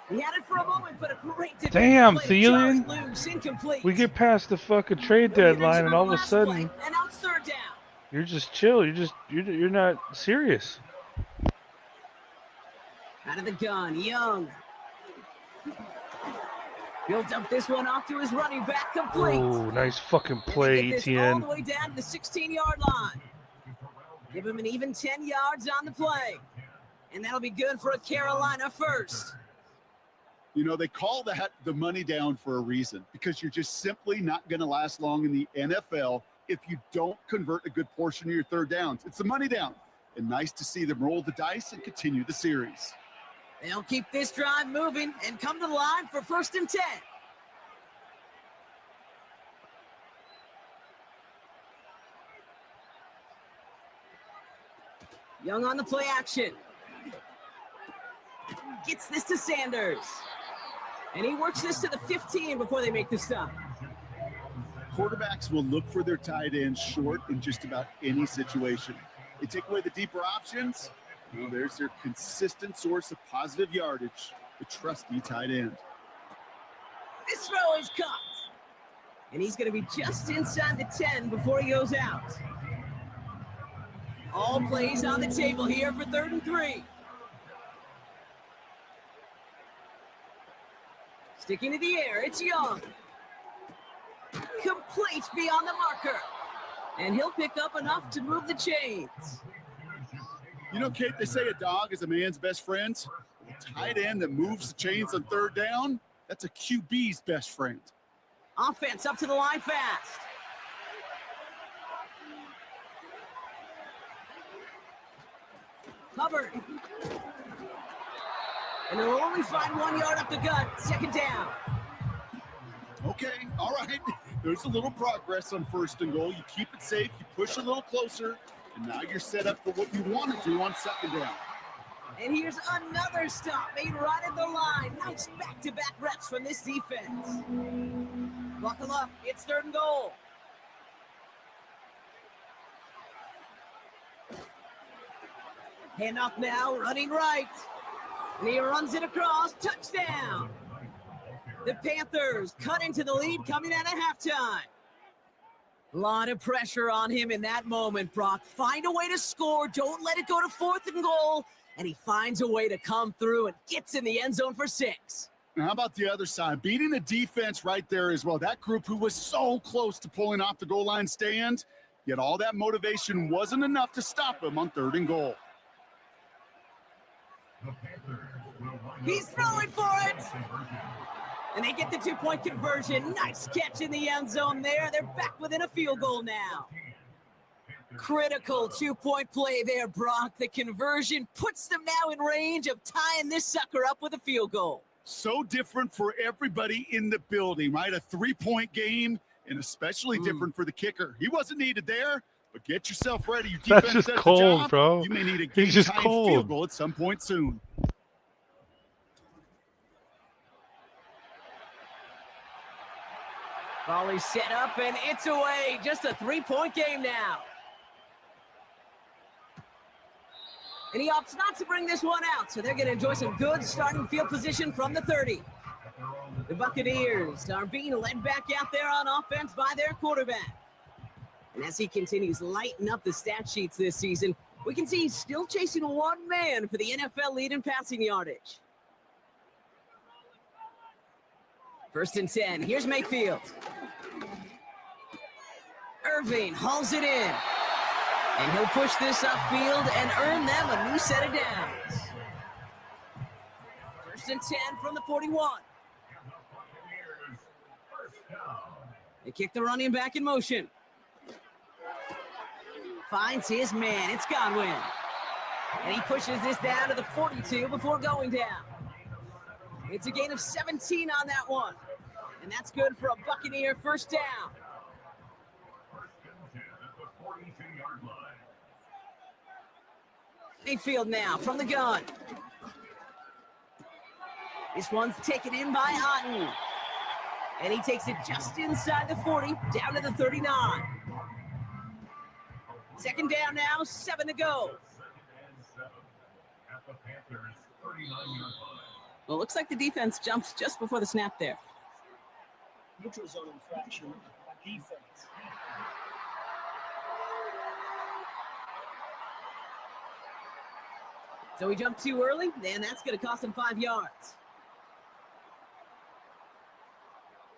He had it for a moment, but a great defense. Damn, play to Charlie Thielen. Loose, incomplete. We get past the fucking trade They'll get deadline, into and the all of a last sudden, play, and now it's third down. you're just chill. You're not serious. Out of the gun, Young. He'll dump this one off to his running back, complete. Oh, nice fucking And they play, get this all the ETN. way down to the 16-yard line. Give him an even 10 yards on the play. And that'll be good for a Carolina first. You know, they call that the money down for a reason, because you're just simply not going to last long in the NFL if you don't convert a good portion of your third downs. It's the money down. And nice to see them roll the dice and continue the series. They'll keep this drive moving and come to the line for 1st and 10. Young on the play action. Gets this to Sanders. And he works this to the 15 before they make the stop. Quarterbacks will look for their tight ends short in just about any situation. They take away the deeper options. Well, there's their consistent source of positive yardage, the trusty tight end. This throw is caught. And he's going to be just inside the 10 before he goes out. All plays on the table here for 3rd and 3. Sticking to the air, it's Young. Complete beyond the marker. And he'll pick up enough to move the chains. You know, Kate, they say a dog is a man's best friend. A tight end that moves the chains on 3rd down, that's a QB's best friend. Offense up to the line fast. Hubbard. And they'll only find 1 yard up the gut. 2nd down. Okay, all right. There's a little progress on 1st and goal. You keep it safe, you push a little closer, and now you're set up for what you want to do on 2nd down. And here's another stop made right at the line. Nice back-to-back reps from this defense. Buckle up. It's 3rd and goal. Handoff now, running right. And he runs it across. Touchdown. The Panthers cut into the lead coming out of halftime. A lot of pressure on him in that moment, Brock. Find a way to score. Don't let it go to 4th and goal. And he finds a way to come through and gets in the end zone for 6. Now, how about the other side? Beating the defense right there as well. That group who was so close to pulling off the goal line stand, yet all that motivation wasn't enough to stop him on 3rd and goal. He's throwing for it. And they get the 2-point conversion. Nice catch in the end zone there. They're back within a field goal now. Critical 2-point play there, Brock. The conversion puts them now in range of tying this sucker up with a field goal. So different for everybody in the building, right? A 3-point game, and especially different for the kicker. He wasn't needed there, but get yourself ready. Your defense That's just does the cold, job. bro. You may need a He's just game-tying cold. field goal at some point soon. Volley set up, and it's away. Just a 3-point game now. And he opts not to bring this one out, so they're going to enjoy some good starting field position from the 30. The Buccaneers are being led back out there on offense by their quarterback. And as he continues lighting up the stat sheets this season, we can see he's still chasing one man for the NFL lead in passing yardage. 1st and 10. Here's Mayfield. Irving hauls it in. And he'll push this upfield and earn them a new set of downs. 1st and 10 from the 41. They kick the running back in motion. Finds his man. It's Godwin. And he pushes this down to the 42 before going down. It's a gain of 17 on that one. And that's good for a Buccaneer 1st down. Mayfield now from the gun. This one's taken in by Otten. And he takes it just inside the 40, down to the 39. 2nd down now, 7 to go. Well, it looks like the defense jumps just before the snap there. Neutral zone infraction, defense. So he jumped too early, and that's going to cost him 5 yards.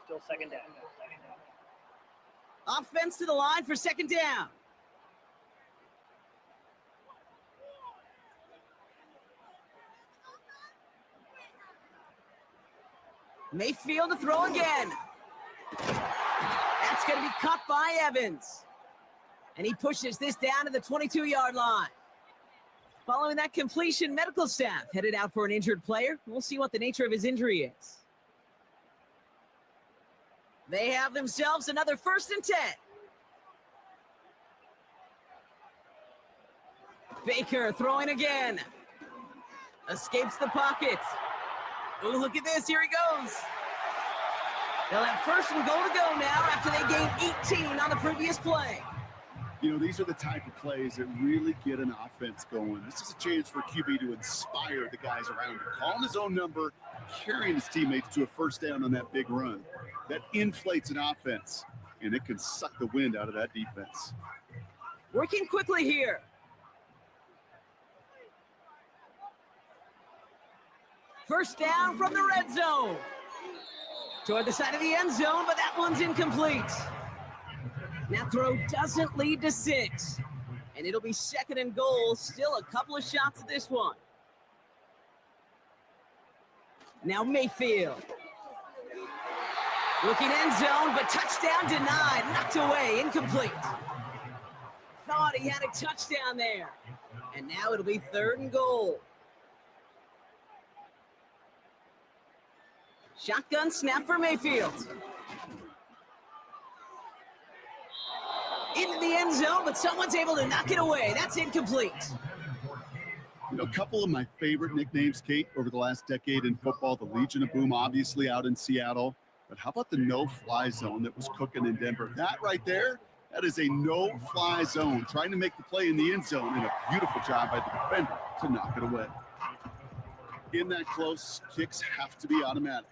Still 2nd down. Offense to the line for 2nd down. Mayfield to throw again. That's going to be caught by Evans. And he pushes this down to the 22-yard line. Following that completion, medical staff headed out for an injured player. We'll see what the nature of his injury is. They have themselves another 1st and 10. Baker throwing again. Escapes the pocket. Oh, look at this. Here he goes. They'll have 1st and goal to go now after they gained 18 on the previous play. You know, these are the type of plays that really get an offense going. This is a chance for QB to inspire the guys around him. Calling his own number, carrying his teammates to a 1st down on that big run. That inflates an offense, and it can suck the wind out of that defense. Working quickly here. First down from the red zone. Toward the side of the end zone, but that one's incomplete. That throw doesn't lead to 6. And it'll be 2nd and goal. Still a couple of shots at this one. Now Mayfield. Looking end zone, but touchdown denied. Knocked away, incomplete. Thought he had a touchdown there. And now it'll be 3rd and goal. Shotgun snap for Mayfield. Into the end zone, but someone's able to knock it away. That's incomplete. You know, a couple of my favorite nicknames, Kate, over the last decade in football, the Legion of Boom, obviously out in Seattle. But how about the no-fly zone that was cooking in Denver? That right there, that is a no-fly zone, trying to make the play in the end zone, and a beautiful job by the defender to knock it away. In that close, kicks have to be automatic.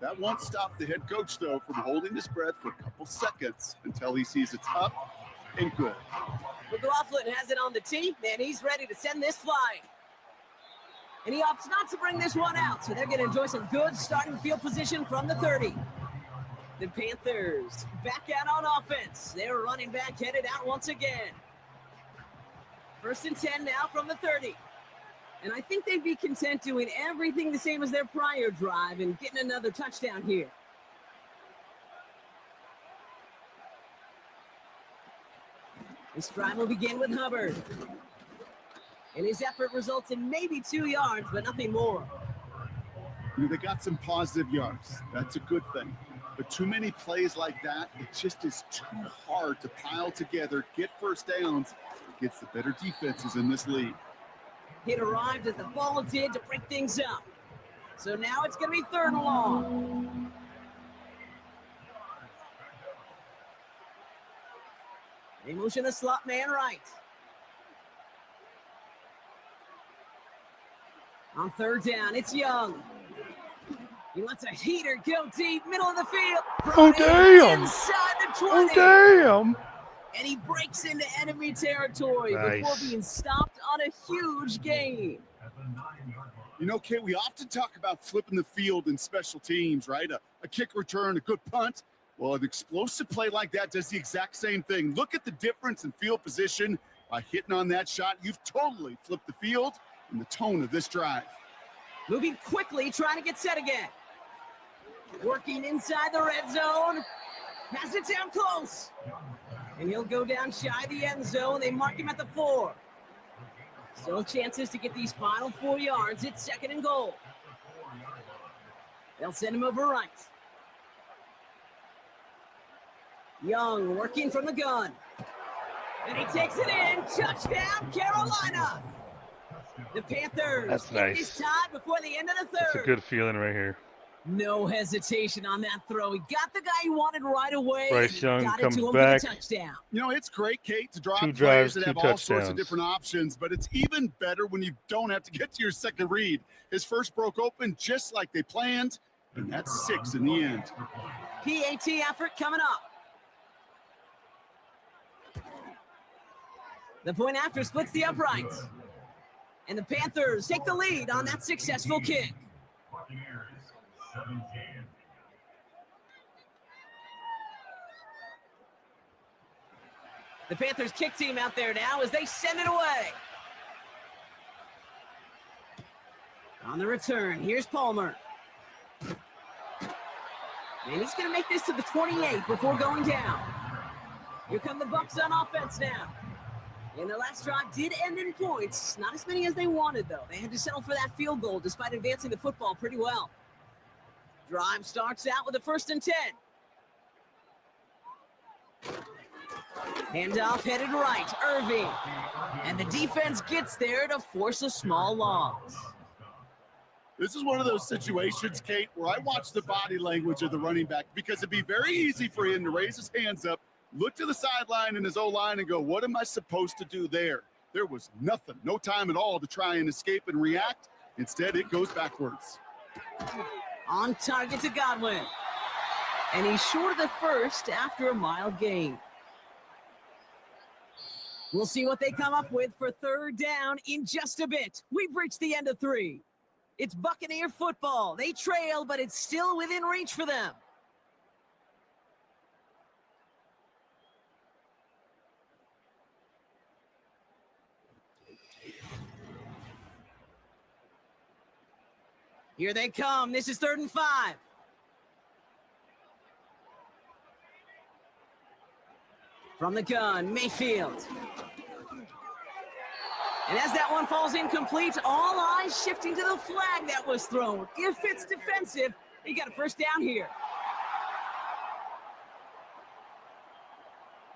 That won't stop the head coach, though, from holding his breath for a couple seconds until he sees it's up and good. McLaughlin has it on the tee, and he's ready to send this flying. And he opts not to bring this one out, so they're going to enjoy some good starting field position from the 30. The Panthers back out on offense. They're running back headed out once again. 1st and 10 now from the 30. And I think they'd be content doing everything the same as their prior drive and getting another touchdown here. This drive will begin with Hubbard. And his effort results in maybe 2 yards, but nothing more. You know, they got some positive yards. That's a good thing. But too many plays like that, it just is too hard to pile together, get 1st downs against the better defenses in this league. It arrived as the ball did to break things up. So now it's going to be 3rd and long. They motion the slot man right. On 3rd down, it's Young. He lets a heater go deep, middle of the field. Oh, Brought in damn. inside the 20. Oh, damn. And he breaks into enemy territory before Nice. being stopped on a huge gain. At the 9-yard line. You know, Kate, we often talk about flipping the field in special teams, right? A kick return, a good punt. Well, an explosive play like that does the exact same thing. Look at the difference in field position. By hitting on that shot, you've totally flipped the field and the tone of this drive. Moving quickly, trying to get set again. Working inside the red zone. Has it down close. And he'll go down shy of the end zone. They mark him at the 4. Still chances to get these final 4 yards. It's 2nd and goal. They'll send him over right. Young working from the gun. And he takes it in. Touchdown, Carolina. The Panthers That's get nice. this tied before the end of the That's a third. good feeling right here. No hesitation on that throw. He got the guy he wanted right away. Bryce and he Young got it comes to him back. for the touchdown. You know, it's great, Kate, to draw 2 up drives, plays that 2 have all sorts of touchdowns. different options, but it's even better when you don't have to get to your second read. His first broke open just like they planned, and that's 6 in the end. PAT effort coming up. The point after splits the uprights. And the Panthers take the lead on that successful kick. Buccaneers 17. The Panthers kick team out there now as they send it away. On the return, here's Palmer. And he's going to make this to the 28 before going down. Here come the Bucs on offense now. And their last drive did end in points. Not as many as they wanted, though. They had to settle for that field goal despite advancing the football pretty well. Drive starts out with a 1st and 10. Handoff headed right, Irving. And the defense gets there to force a small loss. This is one of those situations, Kate, where I watch the body language of the running back because it'd be very easy for him to raise his hands up, look to the sideline in his O-line and go, what am I supposed to do there? There was nothing, no time at all to try and escape and react. Instead, it goes backwards. On target to Godwin. And he's short of the first after a mild gain. We'll see what they come up with for 3rd down in just a bit. We've reached the end of 3. It's Buccaneer football. They trail, but it's still within reach for them. Here they come. This is 3rd and 5. From the gun, Mayfield. And as that one falls incomplete, all eyes shifting to the flag that was thrown. If it's defensive, he got a 1st down here.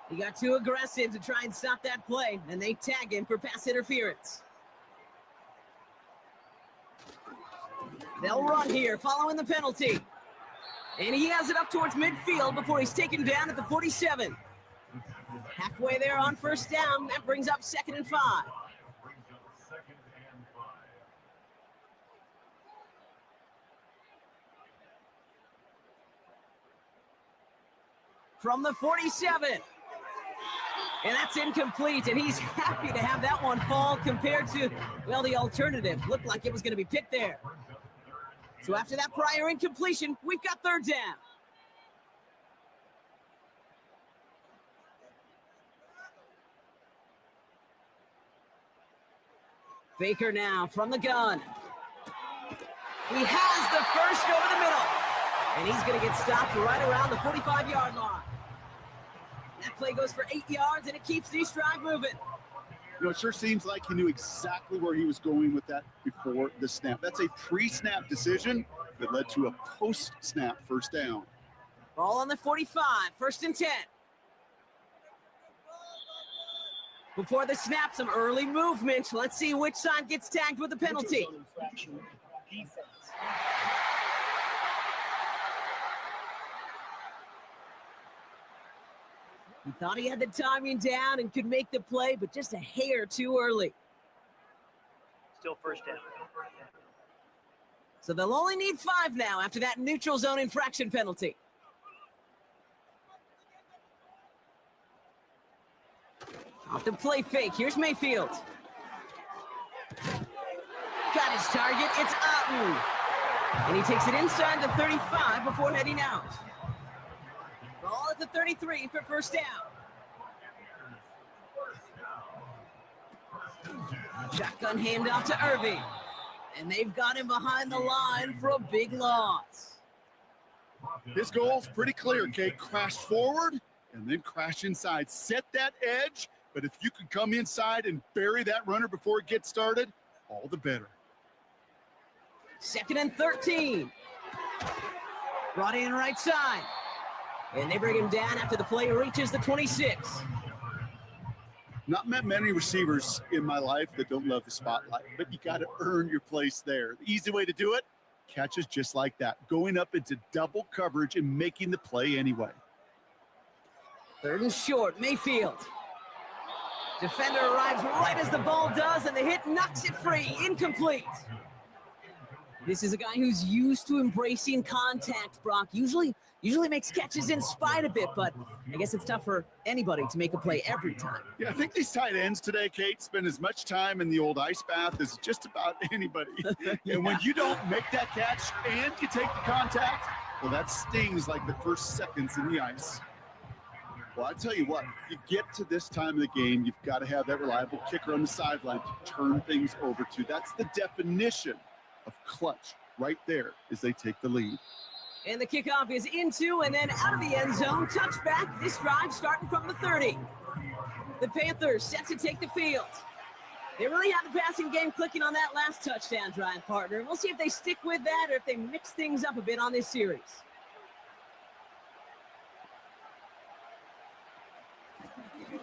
He got too aggressive to try and stop that play, and they tag him for pass interference. They'll run here, following the penalty. And he has it up towards midfield before he's taken down at the 47. Halfway there on 1st down, that brings up 2nd and 5. From the 47. And that's incomplete, and he's happy to have that one fall compared to, well, the alternative. Looked like it was going to be picked there. So after that prior incompletion, we've got 3rd down. Baker now from the gun. He has the first over the middle. And he's going to get stopped right around the 45-yard line. That play goes for 8 yards, and it keeps the drive moving. You know, it sure seems like he knew exactly where he was going with that before the snap. That's a pre-snap decision that led to a post-snap 1st down. Ball on the 45, 1st and 10. Before the snap, some early movement. Let's see which side gets tagged with the penalty. Defense. He thought he had the timing down and could make the play, but just a hair too early. Still 1st down. So they'll only need 5 now after that neutral zone infraction penalty. Off the play fake. Here's Mayfield. Got his target. It's Otten. And he takes it inside the 35 before heading out. Ball at the 33 for first down. Shotgun handoff to Irving. And they've got him behind the line for a big loss. His goal's pretty clear, Kate. Crash forward and then crash inside. Set that edge, but if you could come inside and bury that runner before it gets started, all the better. 2nd and 13. Brought in right side. And they bring him down after the play reaches the 26. Not met many receivers in my life that don't love the spotlight, but you got to earn your place there. The easy way to do it, catches just like that, going up into double coverage and making the play anyway. 3rd and short, Mayfield. Defender arrives right as the ball does, and the hit knocks it free, incomplete. This is a guy who's used to embracing contact, Brock. Usually makes catches in spite of it, but I guess it's tough for anybody to make a play every time. Yeah, I think these tight ends today, Kate, spend as much time in the old ice bath as just about anybody. Yeah. And when you don't make that catch and you take the contact, well, that stings like the first seconds in the ice. Well, I tell you what, you get to this time of the game, you've got to have that reliable kicker on the sideline to turn things over to. That's the definition of clutch right there as they take the lead. And the kickoff is into and then out of the end zone. Touchback. This drive starting from the 30. The Panthers set to take the field. They really have the passing game clicking on that last touchdown drive, partner. We'll see if they stick with that or if they mix things up a bit on this series.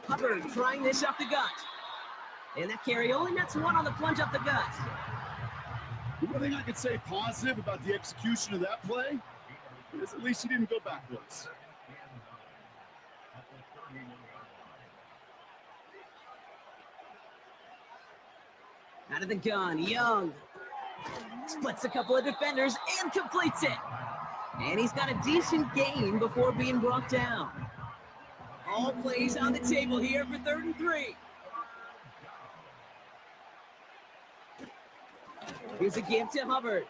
Hubbard trying this up the gut. And that carry only nets 1 on the plunge up the gut. The one thing I could say positive about the execution of that play is at least he didn't go backwards. Out of the gun, Young splits a couple of defenders and completes it. And he's got a decent gain before being brought down. All plays on the table here for 3rd and 3. Here's a give to Hubbard.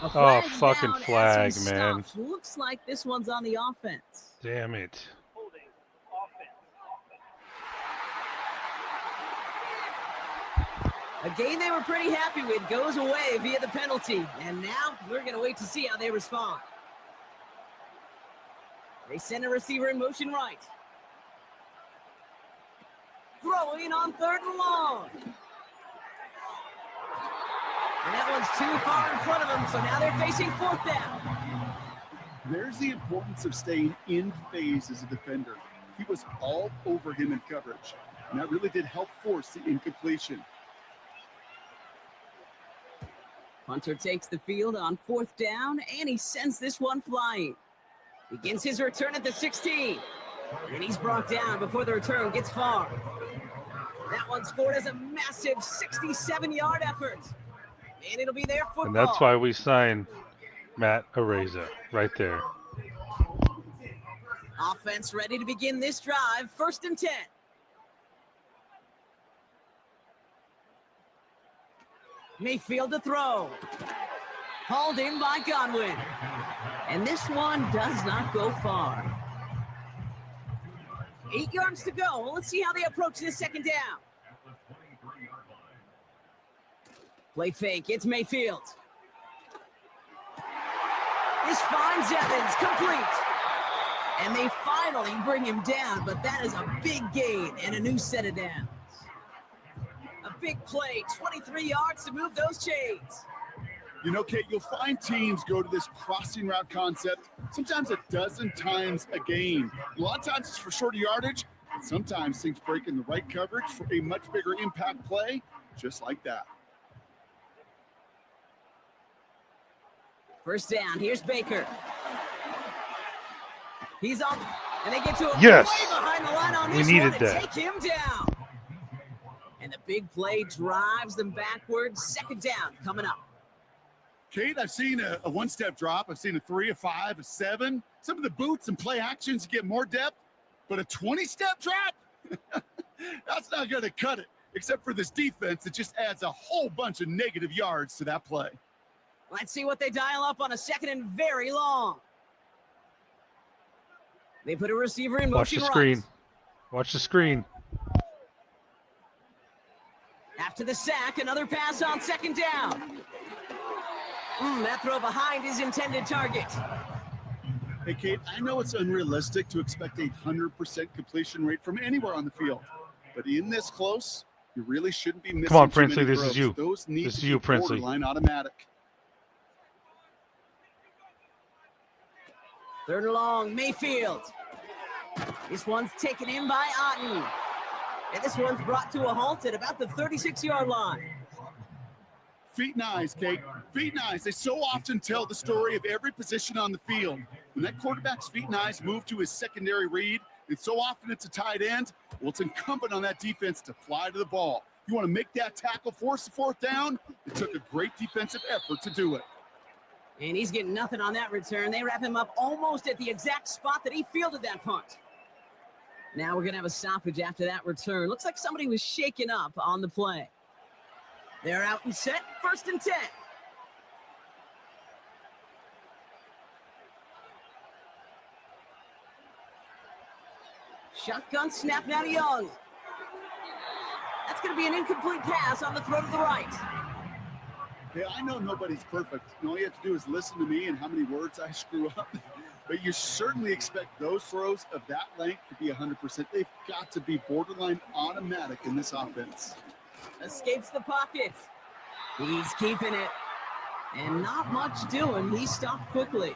Oh, fucking flag, man. Looks like this one's on the offense. Damn it. Holding offense. A game they were pretty happy with goes away via the penalty. And now we're going to wait to see how they respond. They send a receiver in motion right. Throwing on 3rd and long. And that one's too far in front of them, so now they're facing 4th down. There's the importance of staying in phase as a defender. He was all over him in coverage, and that really did help force the incompletion. Hunter takes the field on 4th down, and he sends this one flying. Begins his return at the 16. And he's brought down before the return gets far. That one scored as a massive 67-yard effort. And it'll be their football. And that's why we signed Matt Areza right there. Offense ready to begin this drive. 1st and 10. Mayfield to throw. Hauled in by Godwin. And this one does not go far. 8 yards to go. Well, let's see how they approach this 2nd down. Play fake. It's Mayfield. This finds Evans. Complete. And they finally bring him down, but that is a big gain and a new set of downs. A big play. 23 yards to move those chains. You know, Kate, you'll find teams go to this crossing route concept sometimes a dozen times a game. A lot of times it's for shorter yardage, and sometimes things break in the right coverage for a much bigger impact play, just like that. 1st down. Here's Baker. He's on, and they get to him Yes. way behind the line on We this needed one to that. take him down. And the big play drives them backwards. 2nd down coming up. Kate, I've seen a one-step drop. I've seen a 3, a 5, a 7. Some of the boots and play actions get more depth, but a 20-step drop? That's not going to cut it, except for this defense that just adds a whole bunch of negative yards to that play. Let's see what they dial up on a second and very long. They put a receiver in Watch motion the right. screen. Watch the screen. After the sack, another pass on second down. That throw behind his intended target. Hey, Kate, I know it's unrealistic to expect a 100% completion rate from anywhere on the field, but in this close, you really shouldn't be missing Come on, too Princely, many this is throws. you. Those need This to is be you, Princely. borderline automatic. Third and long, Mayfield. This one's taken in by Otten. And this one's brought to a halt at about the 36-yard line. Feet and eyes, Kate. Feet and eyes. They so often tell the story of every position on the field. When that quarterback's feet and eyes move to his secondary read, and so often it's a tight end, well, it's incumbent on that defense to fly to the ball. You want to make that tackle, force the fourth down? It took a great defensive effort to do it. And he's getting nothing on that return. They wrap him up almost at the exact spot that he fielded that punt. Now we're going to have a stoppage after that return. Looks like somebody was shaken up on the play. They're out and set, 1st and 10. Shotgun snap now to Young. That's going to be an incomplete pass on the throw to the right. Hey, I know nobody's perfect. And all you have to do is listen to me and how many words I screw up. But you certainly expect those throws of that length to be 100%. They've got to be borderline automatic in this offense. Escapes the pocket. He's keeping it. And not much doing. He stopped quickly.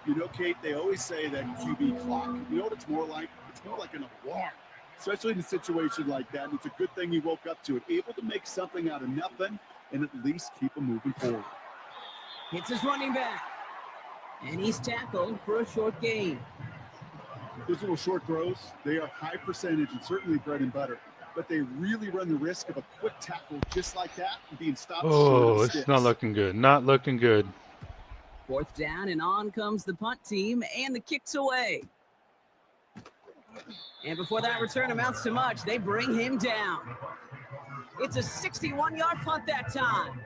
You know, Kate, they always say that QB clock. You know what it's more like? It's more like an alarm, especially in a situation like that. And it's a good thing he woke up to it, able to make something out of nothing and at least keep him moving forward. Hits his running back. And he's tackled for a short gain. Those little short throws, they are high percentage and certainly bread and butter. But they really run the risk of a quick tackle just like that and being stopped short Oh, of the it's sticks. not looking good. Not looking good. 4th down, and on comes the punt team, and the kick's away. And before that return amounts to much, they bring him down. It's a 61-yard punt that time.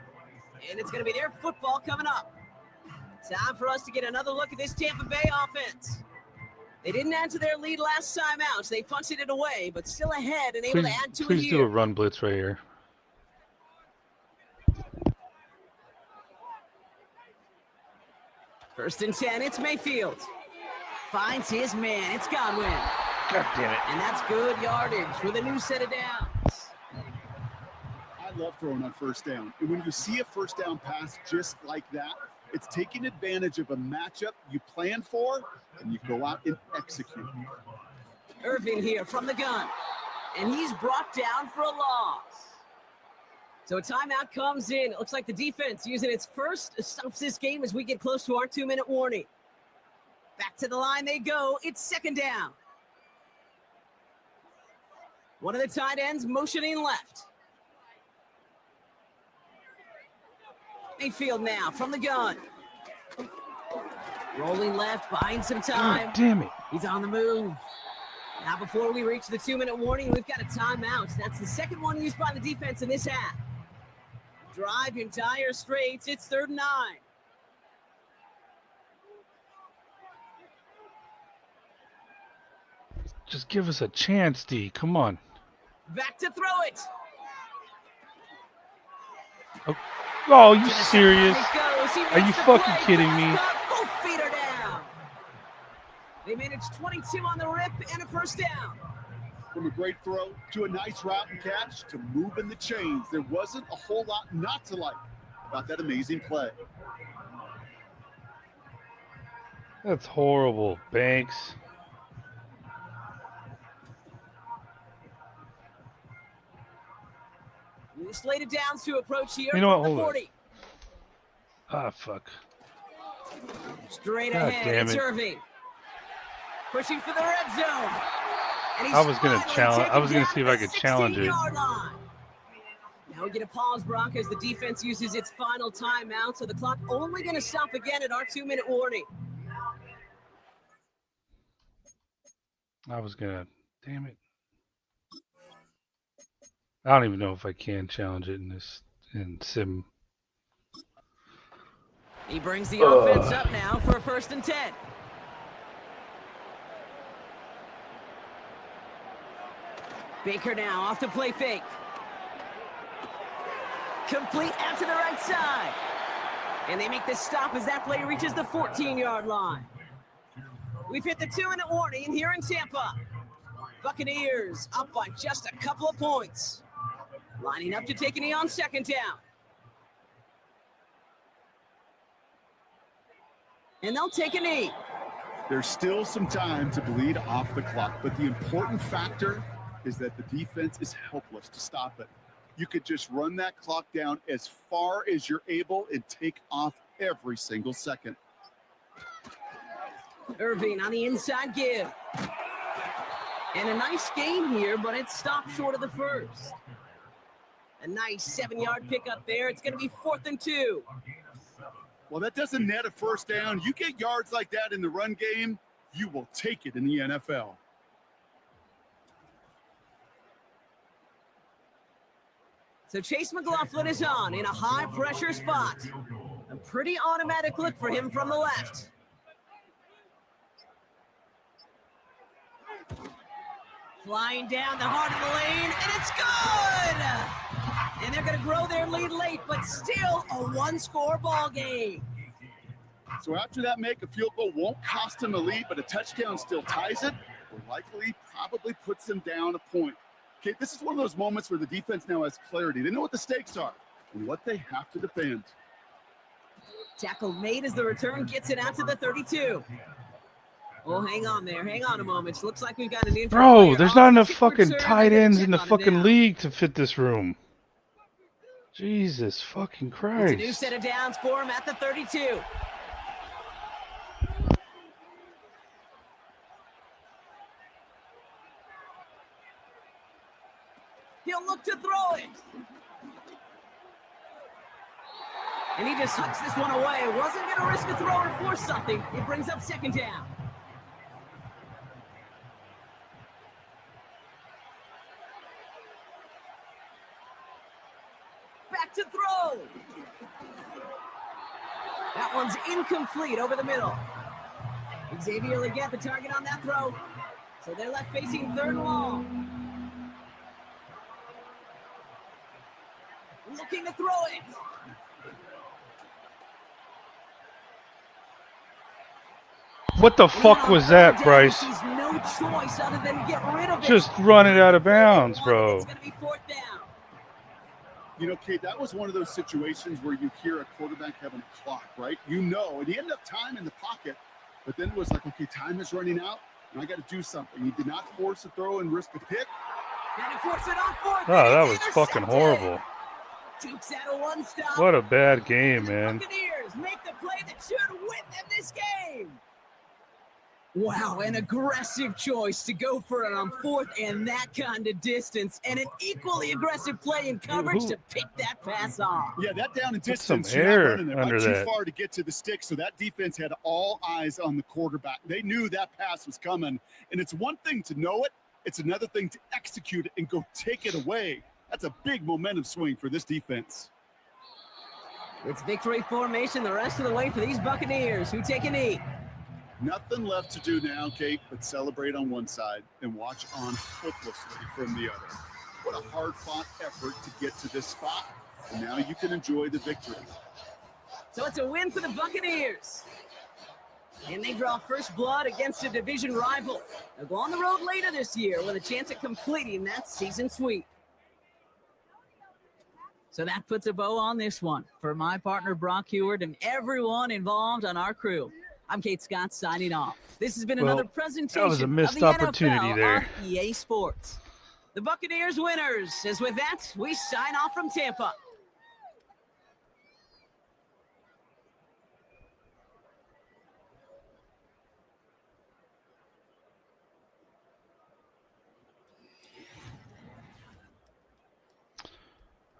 And it's going to be their football coming up. Time for us to get another look at this Tampa Bay offense. They didn't add to their lead last time out. So they punted it away, but still ahead and able to add to it Please do a here. run blitz right here. First and 10, it's Mayfield. Finds his man. It's Godwin. God damn it. And that's good yardage with a new set of downs. I love throwing on first down. And when you see a first down pass just like that, it's taking advantage of a matchup you plan for, and you go out and execute. Irving here from the gun. And he's brought down for a loss. So a timeout comes in. It looks like the defense using its first stops this game as we get close to our 2-minute warning. Back to the line they go. It's 2nd down. One of the tight ends motioning left. Mayfield now from the gun. Rolling left, buying some time. God damn it. He's on the move. Now before we reach the 2-minute warning, we've got a timeout. That's the second one used by the defense in this half. Drive your entire straights. It's 3rd and 9. Just give us a chance, D. Come on. Back to throw it. Oh, you To the serious? side it goes. He Are you makes the fucking play. kidding Pass me? cut. Both feet are down. They managed 22 on the rip and a first down. From a great throw to a nice route and catch to moving the chains, there wasn't a whole lot not to like about that amazing play. That's horrible, Banks. We slated downs to approach here You know from what? the Hold on. 40. Ah, fuck. Straight God ahead, damn it's it. Irving. Pushing for the red zone. And he's I was gonna finally challenge. I taken was gonna down see if at I the could challenge it. 16-yard line. Now we get a pause, Brock, as the defense uses its final timeout, so the clock only going to stop again at our 2-minute warning. I was gonna. Damn it. I don't even know if I can challenge it in sim. He brings the offense up now for a 1st and 10. Baker now off the play fake. Complete out to the right side. And they make this stop as that play reaches the 14-yard line. We've hit the 2-minute warning here in Tampa. Buccaneers up by just a couple of points. Lining up to take a knee on 2nd down. And they'll take a knee. There's still some time to bleed off the clock, but the important factor is that the defense is helpless to stop it. You could just run that clock down as far as you're able and take off every single second. Irving on the inside give. And a nice gain here, but it stopped short of the first. A nice 7-yard pickup there. It's going to be 4th and 2. Well, that doesn't net a 1st down. You get yards like that in the run game, you will take it in the NFL. So Chase McLaughlin is on in a high-pressure spot. A pretty automatic look for him from the left. Flying down the heart of the lane, and it's good! And they're going to grow their lead late, but still a 1-score ball game. So after that make, a field goal won't cost them the lead, but a touchdown still ties it, or likely probably puts them down a point. Okay, this is one of those moments where the defense now has clarity. They know what the stakes are and what they have to defend. Tackle made as the return gets it out to the 32. Oh, hang on there. Hang on a moment. Looks like we've got an injury. Bro, there's not enough fucking tight ends in the fucking league to fit this room. Jesus fucking Christ. It's a new set of downs for him at the 32. He'll look to throw it. And he just hucks this one away. Wasn't going to risk a throw or force something. It brings up 2nd down. Back to throw. That one's incomplete over the middle. Xavier Legette, the target on that throw. So they're left facing 3rd and long. Looking to throw it. What the fuck was that, Bryce? No choice other than to get rid of it. Just run it out of bounds, bro. It's going to be 4th down. You know, Kate, that was one of those situations where you hear a quarterback having a clock, right? You know, and he had enough time in the pocket, but then it was like, okay, time is running out, and I got to do something. He did not force a throw and risk a pick. And he forced it on 4th. Oh, that was fucking horrible. Dukes out a 1-stop. What a bad game, man. Buccaneers make the play that should win them this game. Wow, an aggressive choice to go for it on 4th and that kind of distance, and an equally aggressive play in coverage to pick that pass off. Yeah, that down in Put some distance, you're not air running there, under too that. far to get to the stick, so that defense had all eyes on the quarterback. They knew that pass was coming, and it's one thing to know it, it's another thing to execute it and go take it away. That's a big momentum swing for this defense. It's victory formation the rest of the way for these Buccaneers, who take a knee. Nothing left to do now, Kate, but celebrate on one side and watch on hopelessly from the other. What a hard-fought effort to get to this spot, and now you can enjoy the victory. So it's a win for the Buccaneers. And they draw first blood against a division rival. They'll go on the road later this year with a chance at completing that season sweep. So that puts a bow on this one. For my partner, Brock Heward, and everyone involved on our crew, I'm Kate Scott signing off. This has been another presentation that was a missed of the opportunity NFL there. on EA Sports. The Buccaneers winners. As with that, we sign off from Tampa.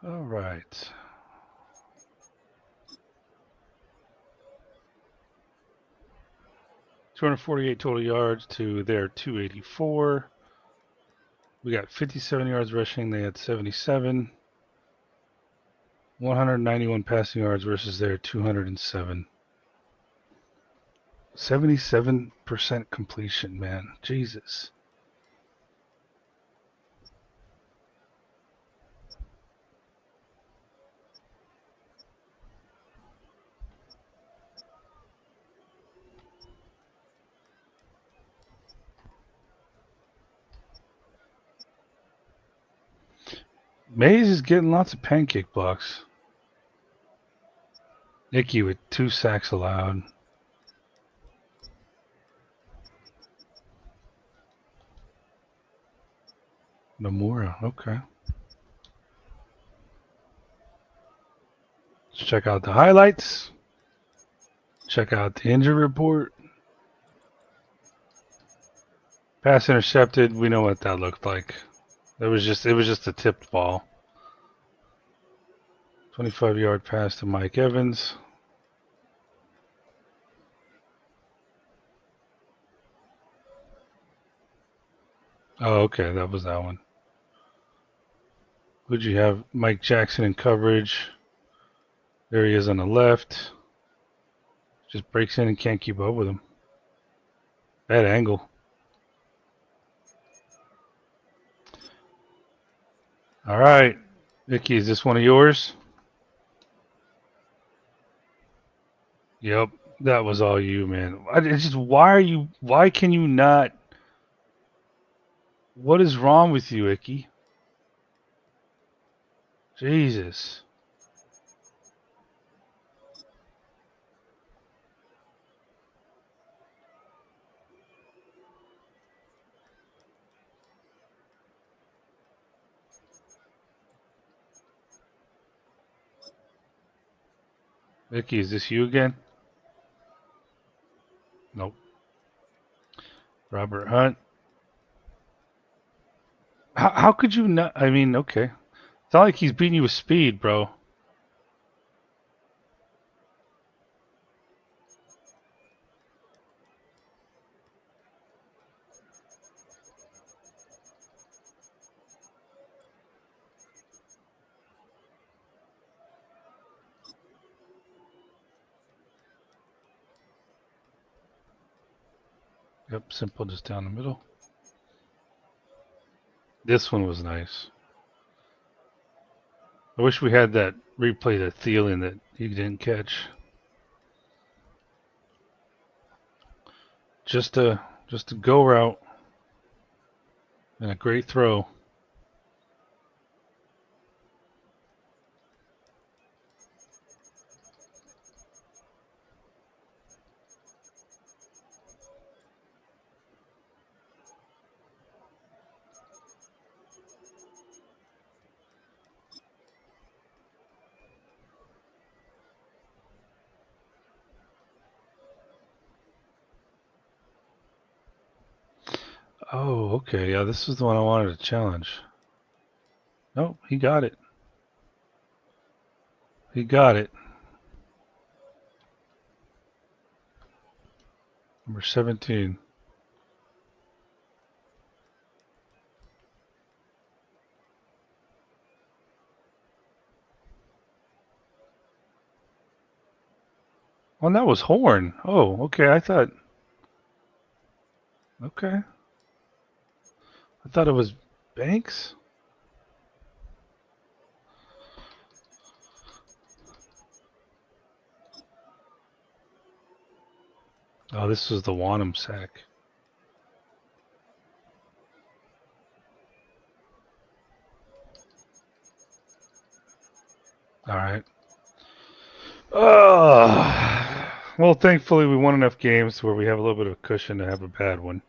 All right. $248 total yards to their 284. We got 57 yards rushing. They had 77. 191 passing yards versus their 207. 77% completion, man. Jesus. Mays is getting lots of pancake blocks. Icky with 2 sacks allowed. Nomura, okay. Let's check out the highlights. Check out the injury report. Pass intercepted. We know what that looked like. It was just a tipped ball. 25-yard pass to Mike Evans. Oh, okay, that was that one. Who'd you have? Mike Jackson in coverage. There he is on the left. Just breaks in and can't keep up with him. Bad angle. All right. Vicky, is this one of yours? Yep. That was all you, man. It's just why can you not? What is wrong with you, Icky? Jesus. Vicky, is this you again? Nope. Robert Hunt. How could you not? I mean, okay. It's not like he's beating you with speed, bro. Yep, simple, just down the middle. This one was nice. I wish we had that replay that Thielen that he didn't catch. Just a go route and a great throw. Oh, okay. Yeah, this is the one I wanted to challenge. Nope, he got it. He got it. Number 17. Oh, and that was Horn. Oh, okay. I thought. Okay. I thought it was Banks. Oh, this was the Wanham sack. All right. Well, thankfully we won enough games where we have a little bit of a cushion to have a bad one.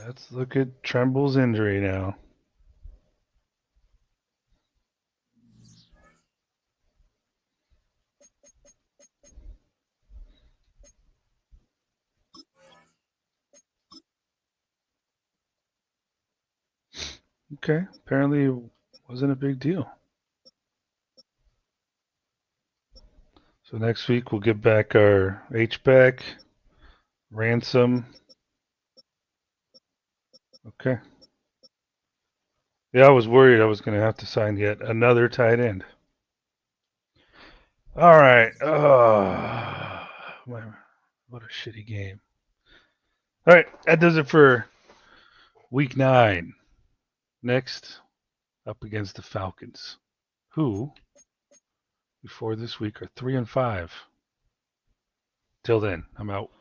Let's look at Tremble's injury now. Okay. Apparently it wasn't a big deal. So next week we'll get back our H-back, Ransom. Okay. Yeah, I was worried I was going to have to sign yet another tight end. All right. What a shitty game. All right. That does it for week 9. Next, up against the Falcons, who, before this week, are 3-5. Till then, I'm out.